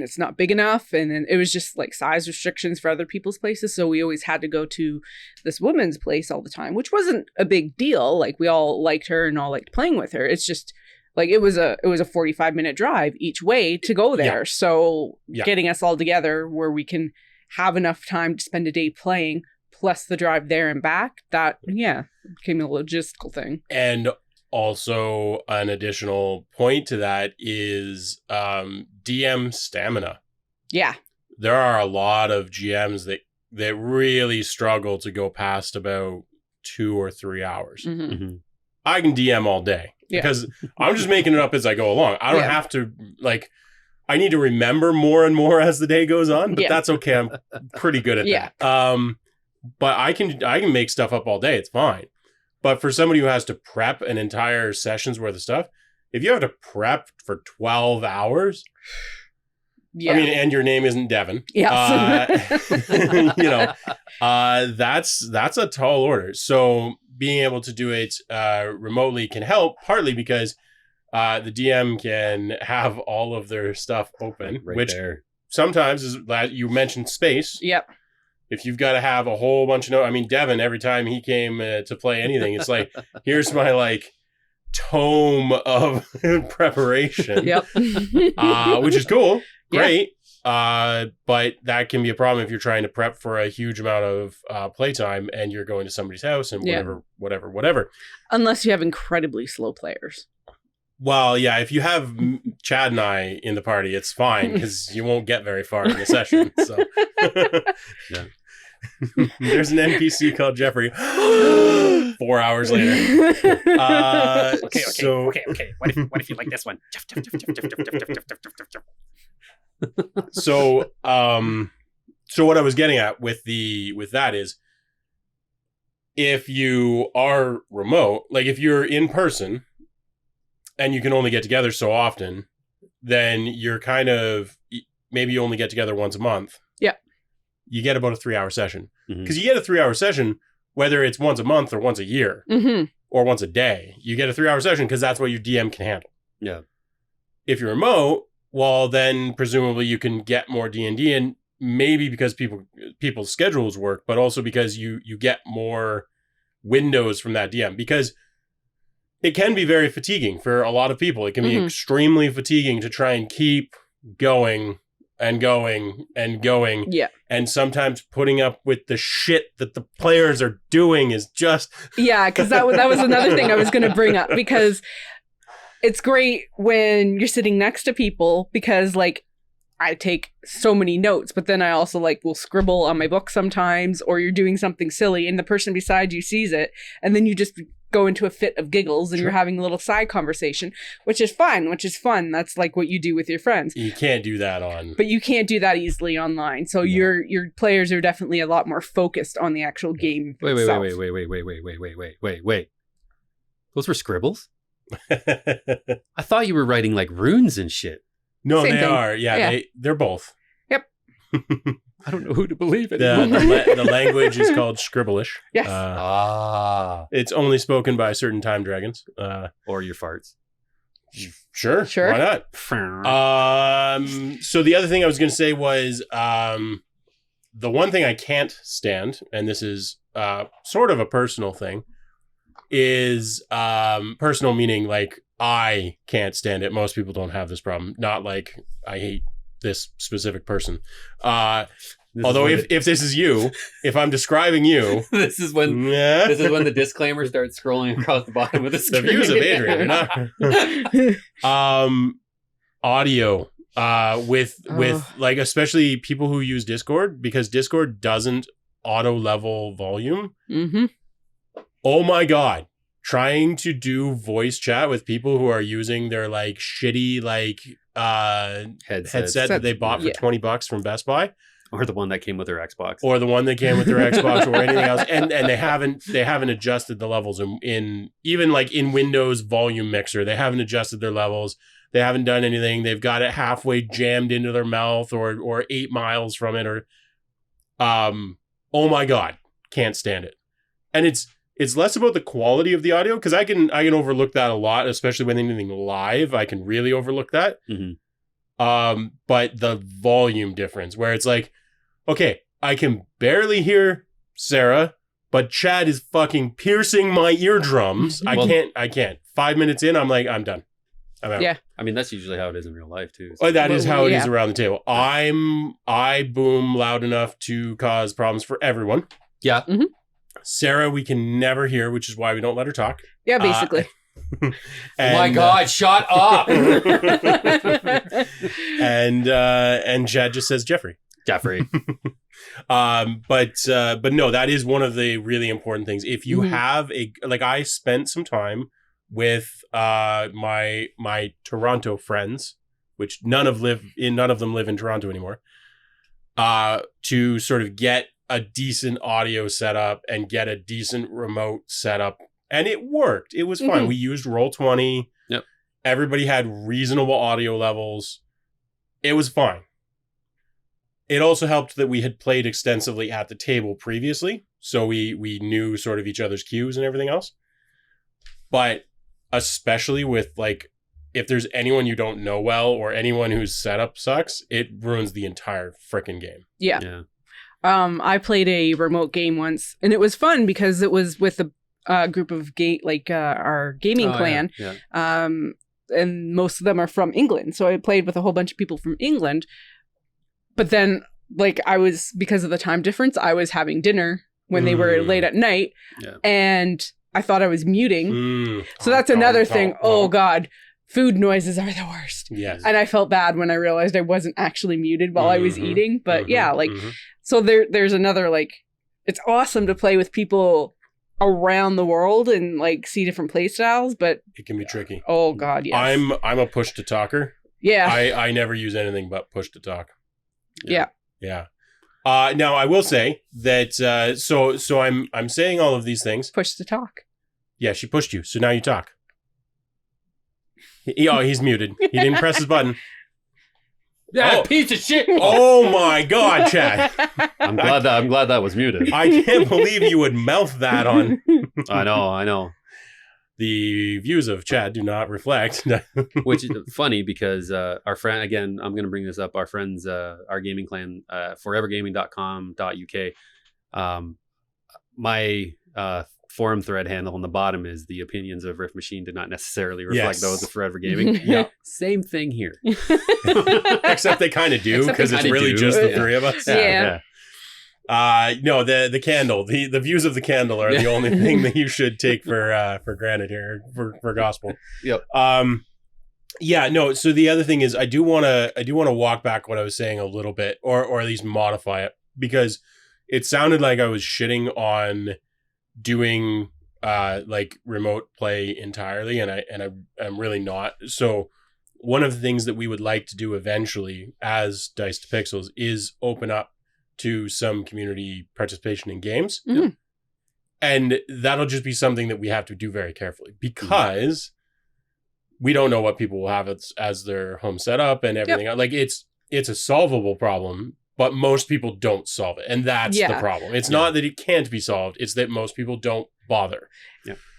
Speaker 2: it's not big enough. And then it was just like size restrictions for other people's places. So we always had to go to this woman's place all the time, which wasn't a big deal. Like we all liked her and all liked playing with her. It's just like it was a 45-minute drive each way to go there.
Speaker 1: Yeah.
Speaker 2: So
Speaker 1: Yeah.
Speaker 2: getting us all together where we can have enough time to spend a day playing plus the drive there and back, that became a logistical thing.
Speaker 1: And also an additional point to that is DM stamina.
Speaker 2: Yeah.
Speaker 1: There are a lot of GMs that really struggle to go past about 2 or 3 hours.
Speaker 2: Mhm.
Speaker 3: Mhm.
Speaker 1: I can DM all day
Speaker 2: Yeah.
Speaker 1: because I'm just making it up as I go along. I don't
Speaker 2: Yeah.
Speaker 1: have to, I need to remember more and more as the day goes on, but
Speaker 2: Yeah.
Speaker 1: that's okay. I'm pretty good at
Speaker 2: Yeah.
Speaker 1: that. But I can make stuff up all day. It's fine. But for somebody who has to prep an entire session's worth of stuff, if you have to prep for 12 hours,
Speaker 2: Yeah.
Speaker 1: I mean, and your name isn't Devin,
Speaker 2: Yes.
Speaker 1: that's a tall order. So being able to do it remotely can help, partly because the DM can have all of their stuff open,
Speaker 3: Right
Speaker 1: which
Speaker 3: there.
Speaker 1: sometimes is, you mentioned space.
Speaker 2: Yep.
Speaker 1: If you've got to have a whole bunch of notes, I mean, Devin, every time he came to play anything, it's like, here's my tome of preparation,
Speaker 2: Yep.
Speaker 1: which is cool.
Speaker 2: Yeah.
Speaker 1: Great. But that can be a problem if you're trying to prep for a huge amount of playtime and you're going to somebody's house and
Speaker 2: Yeah.
Speaker 1: whatever.
Speaker 2: Unless you have incredibly slow players.
Speaker 1: Well, yeah, if you have Chad and I in the party, it's fine because you won't get very far in the session. So,
Speaker 3: Yeah.
Speaker 1: There's an NPC called Jeffrey. 4 hours later.
Speaker 4: Okay.
Speaker 1: So,
Speaker 4: What if you like this one? Jeff.
Speaker 1: so what I was getting at with that is, if you are remote, like if you're in person and you can only get together so often, then you're kind of, maybe you only get together once a month.
Speaker 2: Yeah.
Speaker 1: You get about a 3-hour session.
Speaker 3: Mhm.
Speaker 1: Because you get a 3-hour session, whether it's once a month or once a year
Speaker 2: Mm-hmm.
Speaker 1: or once a day, you get a 3-hour session because that's what your DM can handle.
Speaker 3: Yeah.
Speaker 1: If you're remote, well, then presumably you can get more D&D, and maybe because people's schedules work, but also because you get more windows from that DM, because it can be very fatiguing for a lot of people. It can be extremely fatiguing to try and keep going and going and going.
Speaker 2: Yeah.
Speaker 1: And sometimes putting up with the shit that the players are doing is just...
Speaker 2: Yeah, because that was another thing I was going to bring up, because it's great when you're sitting next to people, because like I take so many notes, but then I also like will scribble on my book sometimes, or you're doing something silly and the person beside you sees it, and then you just go into a fit of giggles and you're having a little side conversation, which is fun. That's like what you do with your friends.
Speaker 1: You can't do that on...
Speaker 2: But you can't do that easily online. So your players are definitely a lot more focused on the actual game itself.
Speaker 3: Wait. Those were scribbles? I thought you were writing like runes and shit.
Speaker 1: No,
Speaker 2: Same
Speaker 1: they
Speaker 2: thing.
Speaker 1: are. Yeah, they're both.
Speaker 2: Yep.
Speaker 3: I don't know who to believe it.
Speaker 1: The language is called Scribbleish.
Speaker 2: Yes.
Speaker 1: It's only spoken by certain time dragons.
Speaker 3: Or your farts.
Speaker 1: Sure. Why not? So the other thing I was going to say was the one thing I can't stand, and this is sort of a personal thing, is personal meaning like I can't stand it. Most people don't have this problem. Not like I hate this specific person. Although if this is you, if I'm describing you,
Speaker 3: this is when the disclaimer starts scrolling across the bottom of the screen.
Speaker 1: The views of Adrian are not audio with like, especially people who use Discord, because Discord doesn't auto level volume. Oh my god, trying to do voice chat with people who are using their like shitty like headset that they bought for $20 from Best Buy,
Speaker 3: or the one that came with their Xbox,
Speaker 1: or anything else, and they haven't adjusted the levels in even like in Windows Volume Mixer. They haven't adjusted their levels. They haven't done anything. They've got it halfway jammed into their mouth or 8 miles from it, or oh my god, can't stand it. And it's less about the quality of the audio, because I can overlook that a lot, especially when anything live. I can really overlook that. But the volume difference, where it's like, okay, I can barely hear Sarah, but Chad is fucking piercing my eardrums. I can't. 5 minutes in, I'm like, I'm done. I'm out.
Speaker 2: Yeah.
Speaker 3: I mean, that's usually how it is in real life too. So.
Speaker 1: That is how it is around the table. I boom loud enough to cause problems for everyone.
Speaker 3: Yeah.
Speaker 1: Sarah, we can never hear, which is why we don't let her talk.
Speaker 2: Yeah, basically.
Speaker 1: And,
Speaker 3: oh my god, shut up.
Speaker 1: and Chad just says Jeffrey. But no, that is one of the really important things. If you have I spent some time with my Toronto friends, which none of them live in Toronto anymore, to sort of get a decent audio setup and get a decent remote setup, and it worked. It was fine. We used Roll20.
Speaker 3: Yep.
Speaker 1: Everybody had reasonable audio levels. It was fine. It also helped that we had played extensively at the table previously, so we knew sort of each other's cues and everything else. But especially with like, if there's anyone you don't know well, or anyone whose setup sucks, it ruins the entire frickin' game.
Speaker 2: Yeah. I played a remote game once, and it was fun because it was with a group of our gaming clan.
Speaker 3: Yeah.
Speaker 2: And most of them are from England. So I played with a whole bunch of people from England. But then, because of the time difference, I was having dinner when they were late at night. Yeah. And I thought I was muting. So that's another thing. Oh god. Food noises are the worst.
Speaker 1: Yes.
Speaker 2: And I felt bad when I realized I wasn't actually muted while I was eating. But so there's another, it's awesome to play with people around the world and see different play styles, but
Speaker 1: it can be tricky.
Speaker 2: Oh god, yes.
Speaker 1: I'm a push to talker.
Speaker 2: Yeah.
Speaker 1: I never use anything but push to talk.
Speaker 2: Yeah.
Speaker 1: Now I will say that so I'm saying all of these things.
Speaker 2: Push to talk.
Speaker 1: Yeah, she pushed you, so now you talk. He's muted. He didn't press his button.
Speaker 3: Yeah, piece of shit.
Speaker 1: Oh my god, Chad.
Speaker 3: I'm glad that was muted.
Speaker 1: I can't believe you would mouth that on.
Speaker 3: I know.
Speaker 1: The views of Chad do not reflect.
Speaker 3: Which is funny because our friend, again, I'm going to bring this up. Our friends, our gaming clan, forevergaming.com.uk. My forum thread handle on the bottom is the opinions of Rift Machine did not necessarily reflect those of Forever Gaming.
Speaker 2: Yeah.
Speaker 3: Same thing here.
Speaker 1: Except they kind of do,
Speaker 3: Except they
Speaker 1: because it's
Speaker 3: kinda
Speaker 1: really
Speaker 3: do.
Speaker 1: just the
Speaker 3: Yeah.
Speaker 1: three of us.
Speaker 2: Yeah.
Speaker 1: No, the candle, the views of the candle are the only thing that you should take for granted here, for gospel.
Speaker 3: Yep.
Speaker 1: Yeah, no. So the other thing is, I do want to walk back what I was saying a little bit, or at least modify it, because it sounded like I was shitting on doing like remote play entirely, and I'm really not. So one of the things that we would like to do eventually as Dice to Pixels is open up to some community participation in games.
Speaker 2: Mhm.
Speaker 1: And that'll just be something that we have to do very carefully, because we don't know what people will have as their home setup and everything. Like it's a solvable problem, but most people don't solve it. And that's the problem. It's not that it can't be solved. It's that most people don't bother.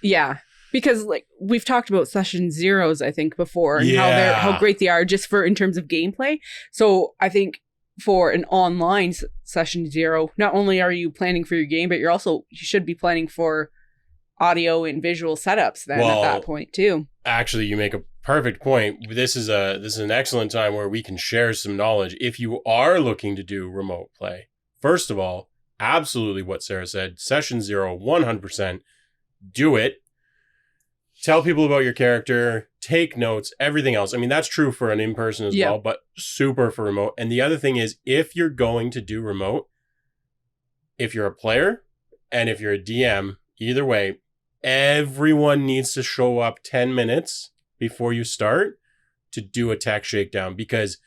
Speaker 2: Yeah. Because like we've talked about session zeros, I think, before, and how great they are just for in terms of gameplay. So I think for an online session zero, not only are you planning for your game, but you should be planning for audio and visual setups then at that point too.
Speaker 1: Actually, you make a perfect point. This is an excellent time where we can share some knowledge. If you are looking to do remote play, first of all, absolutely what Sarah said, session zero, 100%, do it. Tell people about your character, take notes, everything else. I mean, that's true for an in-person as well, but super for remote. And the other thing is, if you're going to do remote, if you're a player and if you're a DM, either way, everyone needs to show up 10 minutes before you start to do a tech shakedown, because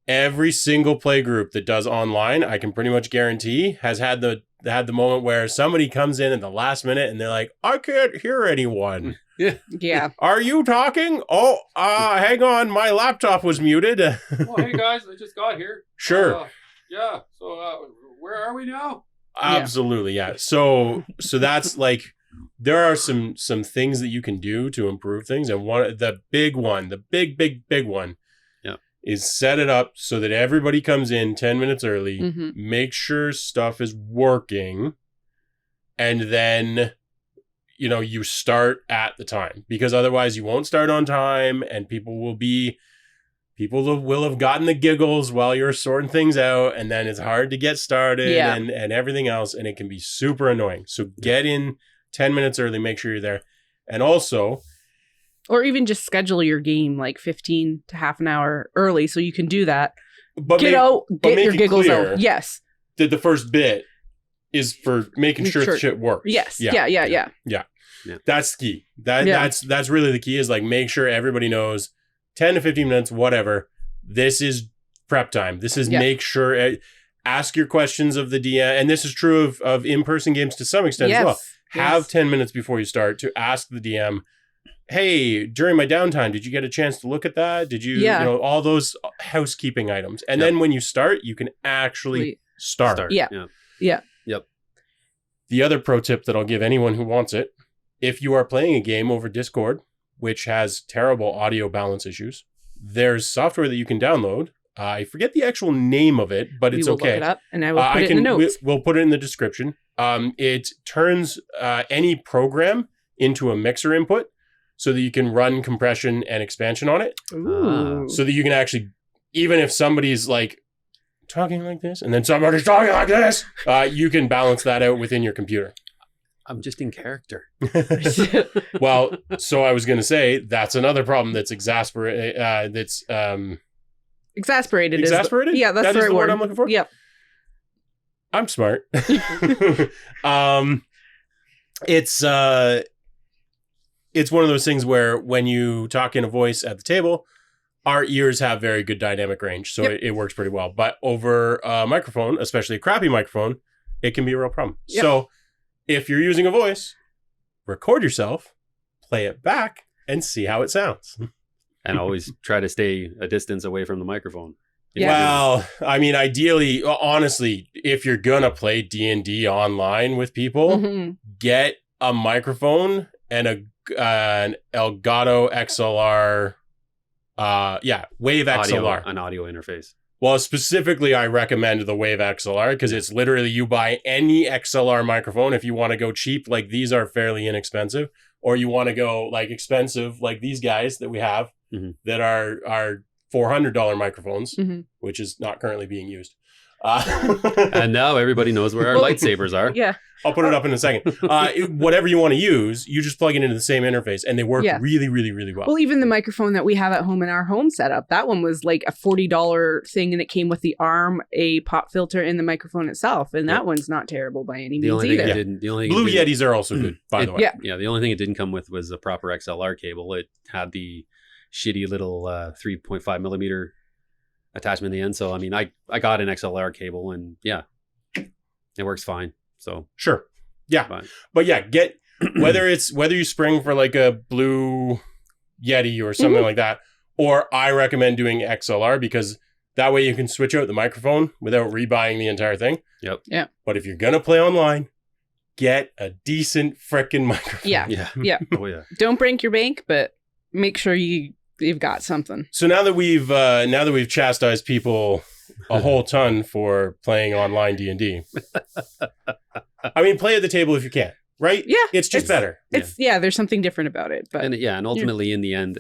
Speaker 1: every single play group that does online, I can pretty much guarantee, has had the moment where somebody comes in at the last minute and they're like, I can't hear anyone.
Speaker 2: Yeah.
Speaker 1: Are you talking? Oh, hang on. My laptop was muted.
Speaker 3: Oh, hey guys, I just got here.
Speaker 1: Sure.
Speaker 3: Yeah. So where are we now?
Speaker 1: Absolutely. Yeah. So that's like, there are some things that you can do to improve things. And the big one is set it up so that everybody comes in 10 minutes early, make sure stuff is working, and then, you start at the time, because otherwise you won't start on time, and people will have gotten the giggles while you're sorting things out, and then it's hard to get started and everything else, and it can be super annoying. So get in 10 minutes early, make sure you're there. And also,
Speaker 2: or even just schedule your game like 15 to half an hour early so you can do that.
Speaker 1: But
Speaker 2: get your giggles out. Yes.
Speaker 1: That the first bit is for making sure shit works.
Speaker 2: Yes. Yeah.
Speaker 1: That's key. That's really the key, is like, make sure everybody knows 10 to 15 minutes, whatever. This is prep time. This is make sure, ask your questions of the DM. And this is true of in-person games to some extent as well. Have 10 minutes before you start to ask the DM, hey, during my downtime, did you get a chance to look at that? Did you, all those housekeeping items. And then when you start, you can actually start.
Speaker 2: Yeah.
Speaker 3: Yep.
Speaker 1: The other pro tip that I'll give anyone who wants it, if you are playing a game over Discord, which has terrible audio balance issues, there's software that you can download. I forget the actual name of it, but it's okay.
Speaker 2: Look it up, and I will put it in the notes.
Speaker 1: We'll put it in the description. It turns any program into a mixer input, so that you can run compression and expansion on it.
Speaker 2: Ooh.
Speaker 1: So that you can actually, even if somebody's like talking like this and then somebody's talking like this, you can balance that out within your computer.
Speaker 3: I'm just in character.
Speaker 1: Well, so I was going to say, that's another problem that's exasperated.
Speaker 2: Exasperated?
Speaker 1: Yeah,
Speaker 2: that's the right
Speaker 1: word
Speaker 2: word
Speaker 1: I'm looking for.
Speaker 2: Yep.
Speaker 1: I'm smart. It's one of those things where when you talk in a voice at the table, our ears have very good dynamic range, so it works pretty well. But over a microphone, especially a crappy microphone, it can be a real problem.
Speaker 2: Yep.
Speaker 1: So if you're using a voice, record yourself, play it back, and see how it sounds.
Speaker 3: And always try to stay a distance away from the microphone.
Speaker 2: Yeah.
Speaker 1: Well, I mean, ideally, honestly, if you're going to play D&D online with people, get a microphone and a an Elgato XLR. Wave XLR.
Speaker 3: An audio interface.
Speaker 1: Well, specifically, I recommend the Wave XLR because it's literally you buy any XLR microphone if you want to go cheap, like these are fairly inexpensive, or you want to go like expensive, like these guys that we have that are $400 microphones, which is not currently being used.
Speaker 3: And now everybody knows where our lightsabers are.
Speaker 2: Yeah.
Speaker 1: I'll put it up in a second. Whatever you want to use, you just plug it into the same interface and they work really, really, really well.
Speaker 2: Well, even the microphone that we have at home in our home setup, that one was like a $40 thing and it came with the arm, a pop filter, and the microphone itself. And that one's not terrible by any means either.
Speaker 1: Blue Yetis are also good, by the way.
Speaker 3: Yeah, the only thing it didn't come with was a proper XLR cable. It had the shitty little 3.5 millimeter attachment in the end. So, I mean, I got an XLR cable and it works fine. So
Speaker 1: sure. Yeah. But yeah, get whether you spring for like a Blue Yeti or something like that, or I recommend doing XLR because that way you can switch out the microphone without rebuying the entire thing.
Speaker 3: Yep.
Speaker 2: Yeah.
Speaker 1: But if you're going to play online, get a decent freaking microphone.
Speaker 2: Yeah.
Speaker 3: Oh yeah.
Speaker 2: Don't break your bank, but make sure you've got something.
Speaker 1: So now that we've chastised people a whole ton for playing online D&D. I mean, play at the table if you can, right?
Speaker 2: Yeah.
Speaker 1: It's just better.
Speaker 2: There's something different about it. But
Speaker 3: and ultimately in the end,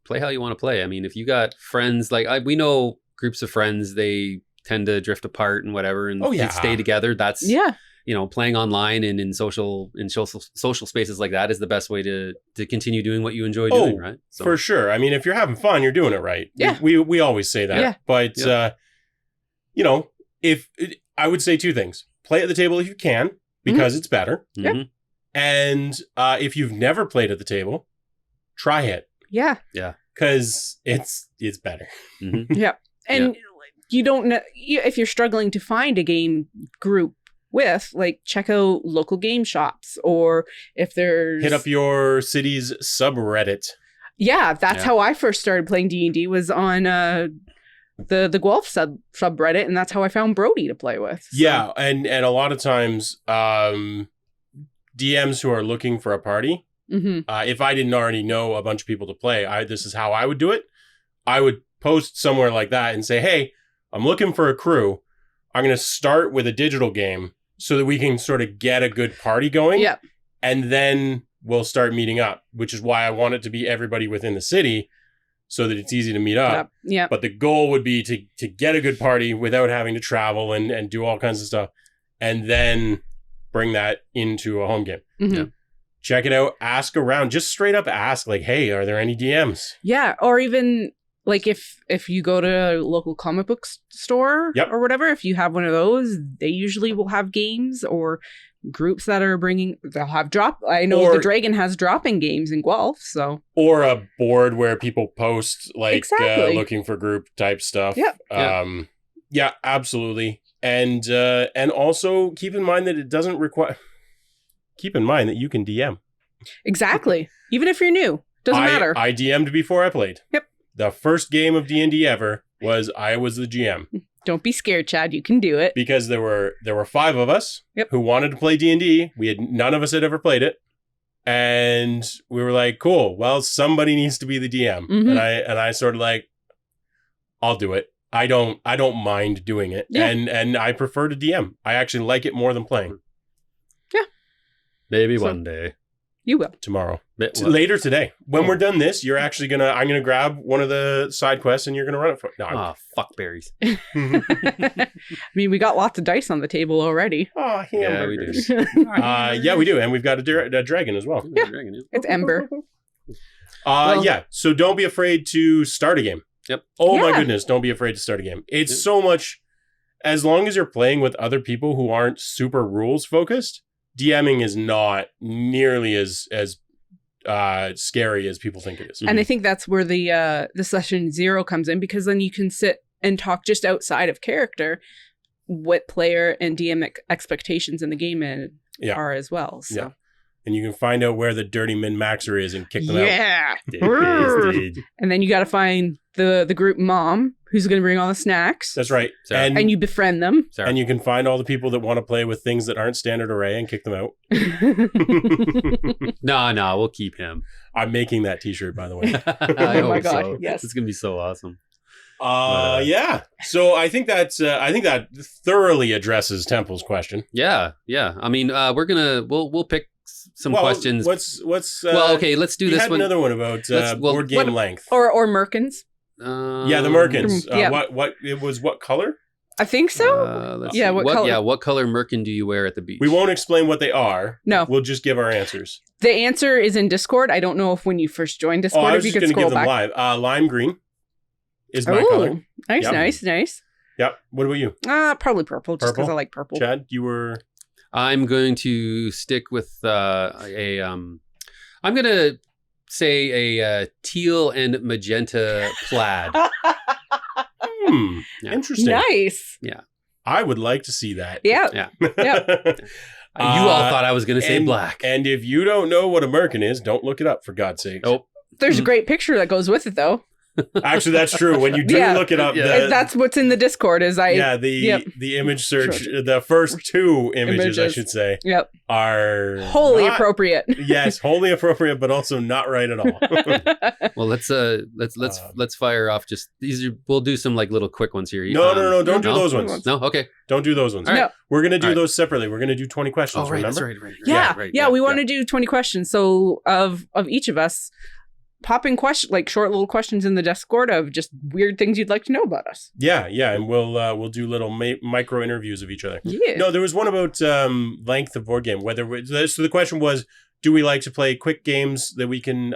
Speaker 3: play how you want to play. I mean, if you got friends, like we know groups of friends, they tend to drift apart and whatever and stay together. That's playing online and in social spaces like that is the best way to continue doing what you enjoy doing, right? So.
Speaker 1: For sure. I mean, if you're having fun, you're doing it right.
Speaker 2: Yeah.
Speaker 1: We always say that.
Speaker 2: Yeah.
Speaker 1: But I would say two things. Play at the table if you can, because it's better.
Speaker 2: Yeah.
Speaker 1: And if you've never played at the table, try it.
Speaker 2: Yeah.
Speaker 3: Yeah.
Speaker 1: Because it's better.
Speaker 2: Yeah. And you don't know if you're struggling to find a game group with, like, check out local game shops, or if there's
Speaker 1: hit up your city's subreddit.
Speaker 2: Yeah, that's how I first started playing D&D, was on the Guelph subreddit, and that's how I found Brody to play with. So.
Speaker 1: Yeah, and a lot of times DMs who are looking for a party, if I didn't already know a bunch of people to play, this is how I would do it. I would post somewhere like that and say, hey, I'm looking for a crew. I'm going to start with a digital game so that we can sort of get a good party going.
Speaker 2: Yeah.
Speaker 1: And then we'll start meeting up, which is why I want it to be everybody within the city so that it's easy to meet up.
Speaker 2: Yeah.
Speaker 1: But the goal would be to get a good party without having to travel and do all kinds of stuff, and then bring that into a home game.
Speaker 2: Yeah.
Speaker 1: Check it out. Ask around. Just straight up ask, like, hey, are there any DMs?
Speaker 2: Yeah. Or even, like, if you go to a local comic book store or whatever, if you have one of those, they usually will have games or groups that are they'll have I know the Dragon has drop-in games in Guelph, so. Or
Speaker 1: a board where people post, like, looking for group type stuff.
Speaker 2: Yeah.
Speaker 1: Yeah, absolutely. And also keep in mind that it doesn't require, keep in mind that you can DM.
Speaker 2: Exactly. Even if you're new, doesn't matter.
Speaker 1: I DM'd before I played.
Speaker 2: Yep.
Speaker 1: The first game of D&D ever I was the GM.
Speaker 2: Don't be scared, Chad. You can do it.
Speaker 1: Because there were 5 of us who wanted to play D&D. None of us had ever played it. And we were like, cool, well, somebody needs to be the DM. And I sort of like, I'll do it. I don't mind doing it.
Speaker 2: Yeah.
Speaker 1: And I prefer to DM. I actually like it more than playing.
Speaker 2: Yeah.
Speaker 3: Maybe one day.
Speaker 2: You will.
Speaker 1: Tomorrow. Later today. When we're done this, I'm gonna grab one of the side quests and you're gonna run it for. No,
Speaker 3: fuck berries.
Speaker 2: I mean, we got lots of dice on the table already.
Speaker 1: Oh, hamburgers.
Speaker 3: Yeah, we do.
Speaker 1: We do, and we've got a dragon as well.
Speaker 2: Yeah. It's Ember.
Speaker 1: So don't be afraid to start a game.
Speaker 3: Yep.
Speaker 1: Oh my goodness, don't be afraid to start a game. It's so much. As long as you're playing with other people who aren't super rules focused, DMing is not nearly as scary as people think it is.
Speaker 2: And I think that's where the session 0 comes in, because then you can sit and talk just outside of character what player and DM expectations in the game are as well. So.
Speaker 1: Yeah. And you can find out where the dirty min-maxer is and kick them out.
Speaker 2: Yeah. And then you got to find the group mom who's going to bring all the snacks.
Speaker 1: That's right.
Speaker 3: Sarah.
Speaker 2: And you befriend them.
Speaker 3: Sarah.
Speaker 1: And you can find all the people that want to play with things that aren't standard array and kick them out.
Speaker 3: No, we'll keep him.
Speaker 1: I'm making that t-shirt, by the way.
Speaker 3: I
Speaker 2: Oh my
Speaker 3: hope
Speaker 2: God,
Speaker 3: so.
Speaker 2: yes.
Speaker 3: It's gonna be so awesome.
Speaker 1: Yeah. So I think that thoroughly addresses Temple's question.
Speaker 3: Yeah. I mean, we'll pick some
Speaker 1: Well,
Speaker 3: questions.
Speaker 1: What's
Speaker 3: well, okay, let's do
Speaker 1: you
Speaker 3: this
Speaker 1: had
Speaker 3: one.
Speaker 1: another one about
Speaker 3: Well,
Speaker 1: board game length.
Speaker 2: or Merkins.
Speaker 1: Yeah, the Merkins.
Speaker 2: Yeah.
Speaker 1: What color?
Speaker 2: I think so.
Speaker 3: Let's
Speaker 2: Yeah,
Speaker 3: see.
Speaker 2: what color?
Speaker 3: Yeah, what color merkin do you wear at the beach?
Speaker 1: We won't explain what they are.
Speaker 2: No.
Speaker 1: We'll just give our answers.
Speaker 2: The answer is in Discord. I don't know if when you first joined
Speaker 1: Oh,
Speaker 2: Discord,
Speaker 1: I was
Speaker 2: if you
Speaker 1: just
Speaker 2: could
Speaker 1: going to give
Speaker 2: scroll
Speaker 1: them
Speaker 2: back.
Speaker 1: live. Lime green is my color.
Speaker 2: Nice,
Speaker 1: Yep.
Speaker 2: nice.
Speaker 1: Yep. What about you?
Speaker 2: Probably purple, just because
Speaker 1: Purple?
Speaker 2: I like purple.
Speaker 1: Chad, you were...
Speaker 3: I'm going to stick with I'm going to say a teal and magenta plaid. Yeah.
Speaker 1: Interesting.
Speaker 2: Nice.
Speaker 1: I would like to see that.
Speaker 2: Yeah.
Speaker 3: Yeah.
Speaker 2: Yep.
Speaker 3: You all thought I was going to say
Speaker 1: and-
Speaker 3: black.
Speaker 1: And if you don't know what a Merkin is, don't look it up, for God's sake.
Speaker 3: Oh,
Speaker 2: There's a great picture that goes with it, though.
Speaker 1: Actually, that's true. When you do
Speaker 2: Yeah.
Speaker 1: look it up,
Speaker 3: Yeah.
Speaker 2: That's what's in the Discord.
Speaker 1: the image search, the first two images, I
Speaker 2: Images.
Speaker 1: should say,
Speaker 2: Yep.
Speaker 1: are
Speaker 2: Wholly
Speaker 1: not-
Speaker 2: appropriate.
Speaker 1: Yes, wholly appropriate, but also not right at all.
Speaker 3: well, let's fire off just we'll do some like little quick ones here.
Speaker 1: No, don't do those ones.
Speaker 3: No, okay.
Speaker 1: Don't do those ones.
Speaker 3: All right.
Speaker 2: No.
Speaker 1: We're gonna do
Speaker 3: All right.
Speaker 1: those separately. We're gonna do 20 questions.
Speaker 3: Oh, right,
Speaker 1: remember?
Speaker 3: that's right.
Speaker 2: Yeah. We want to do 20 questions. So of each of us, pop in short little questions in the Discord of just weird things you'd like to know about us.
Speaker 1: Yeah, and we'll do little micro interviews of each other.
Speaker 2: Yeah.
Speaker 1: No, there was one about length of board game. So the question was, do we like to play quick games that we can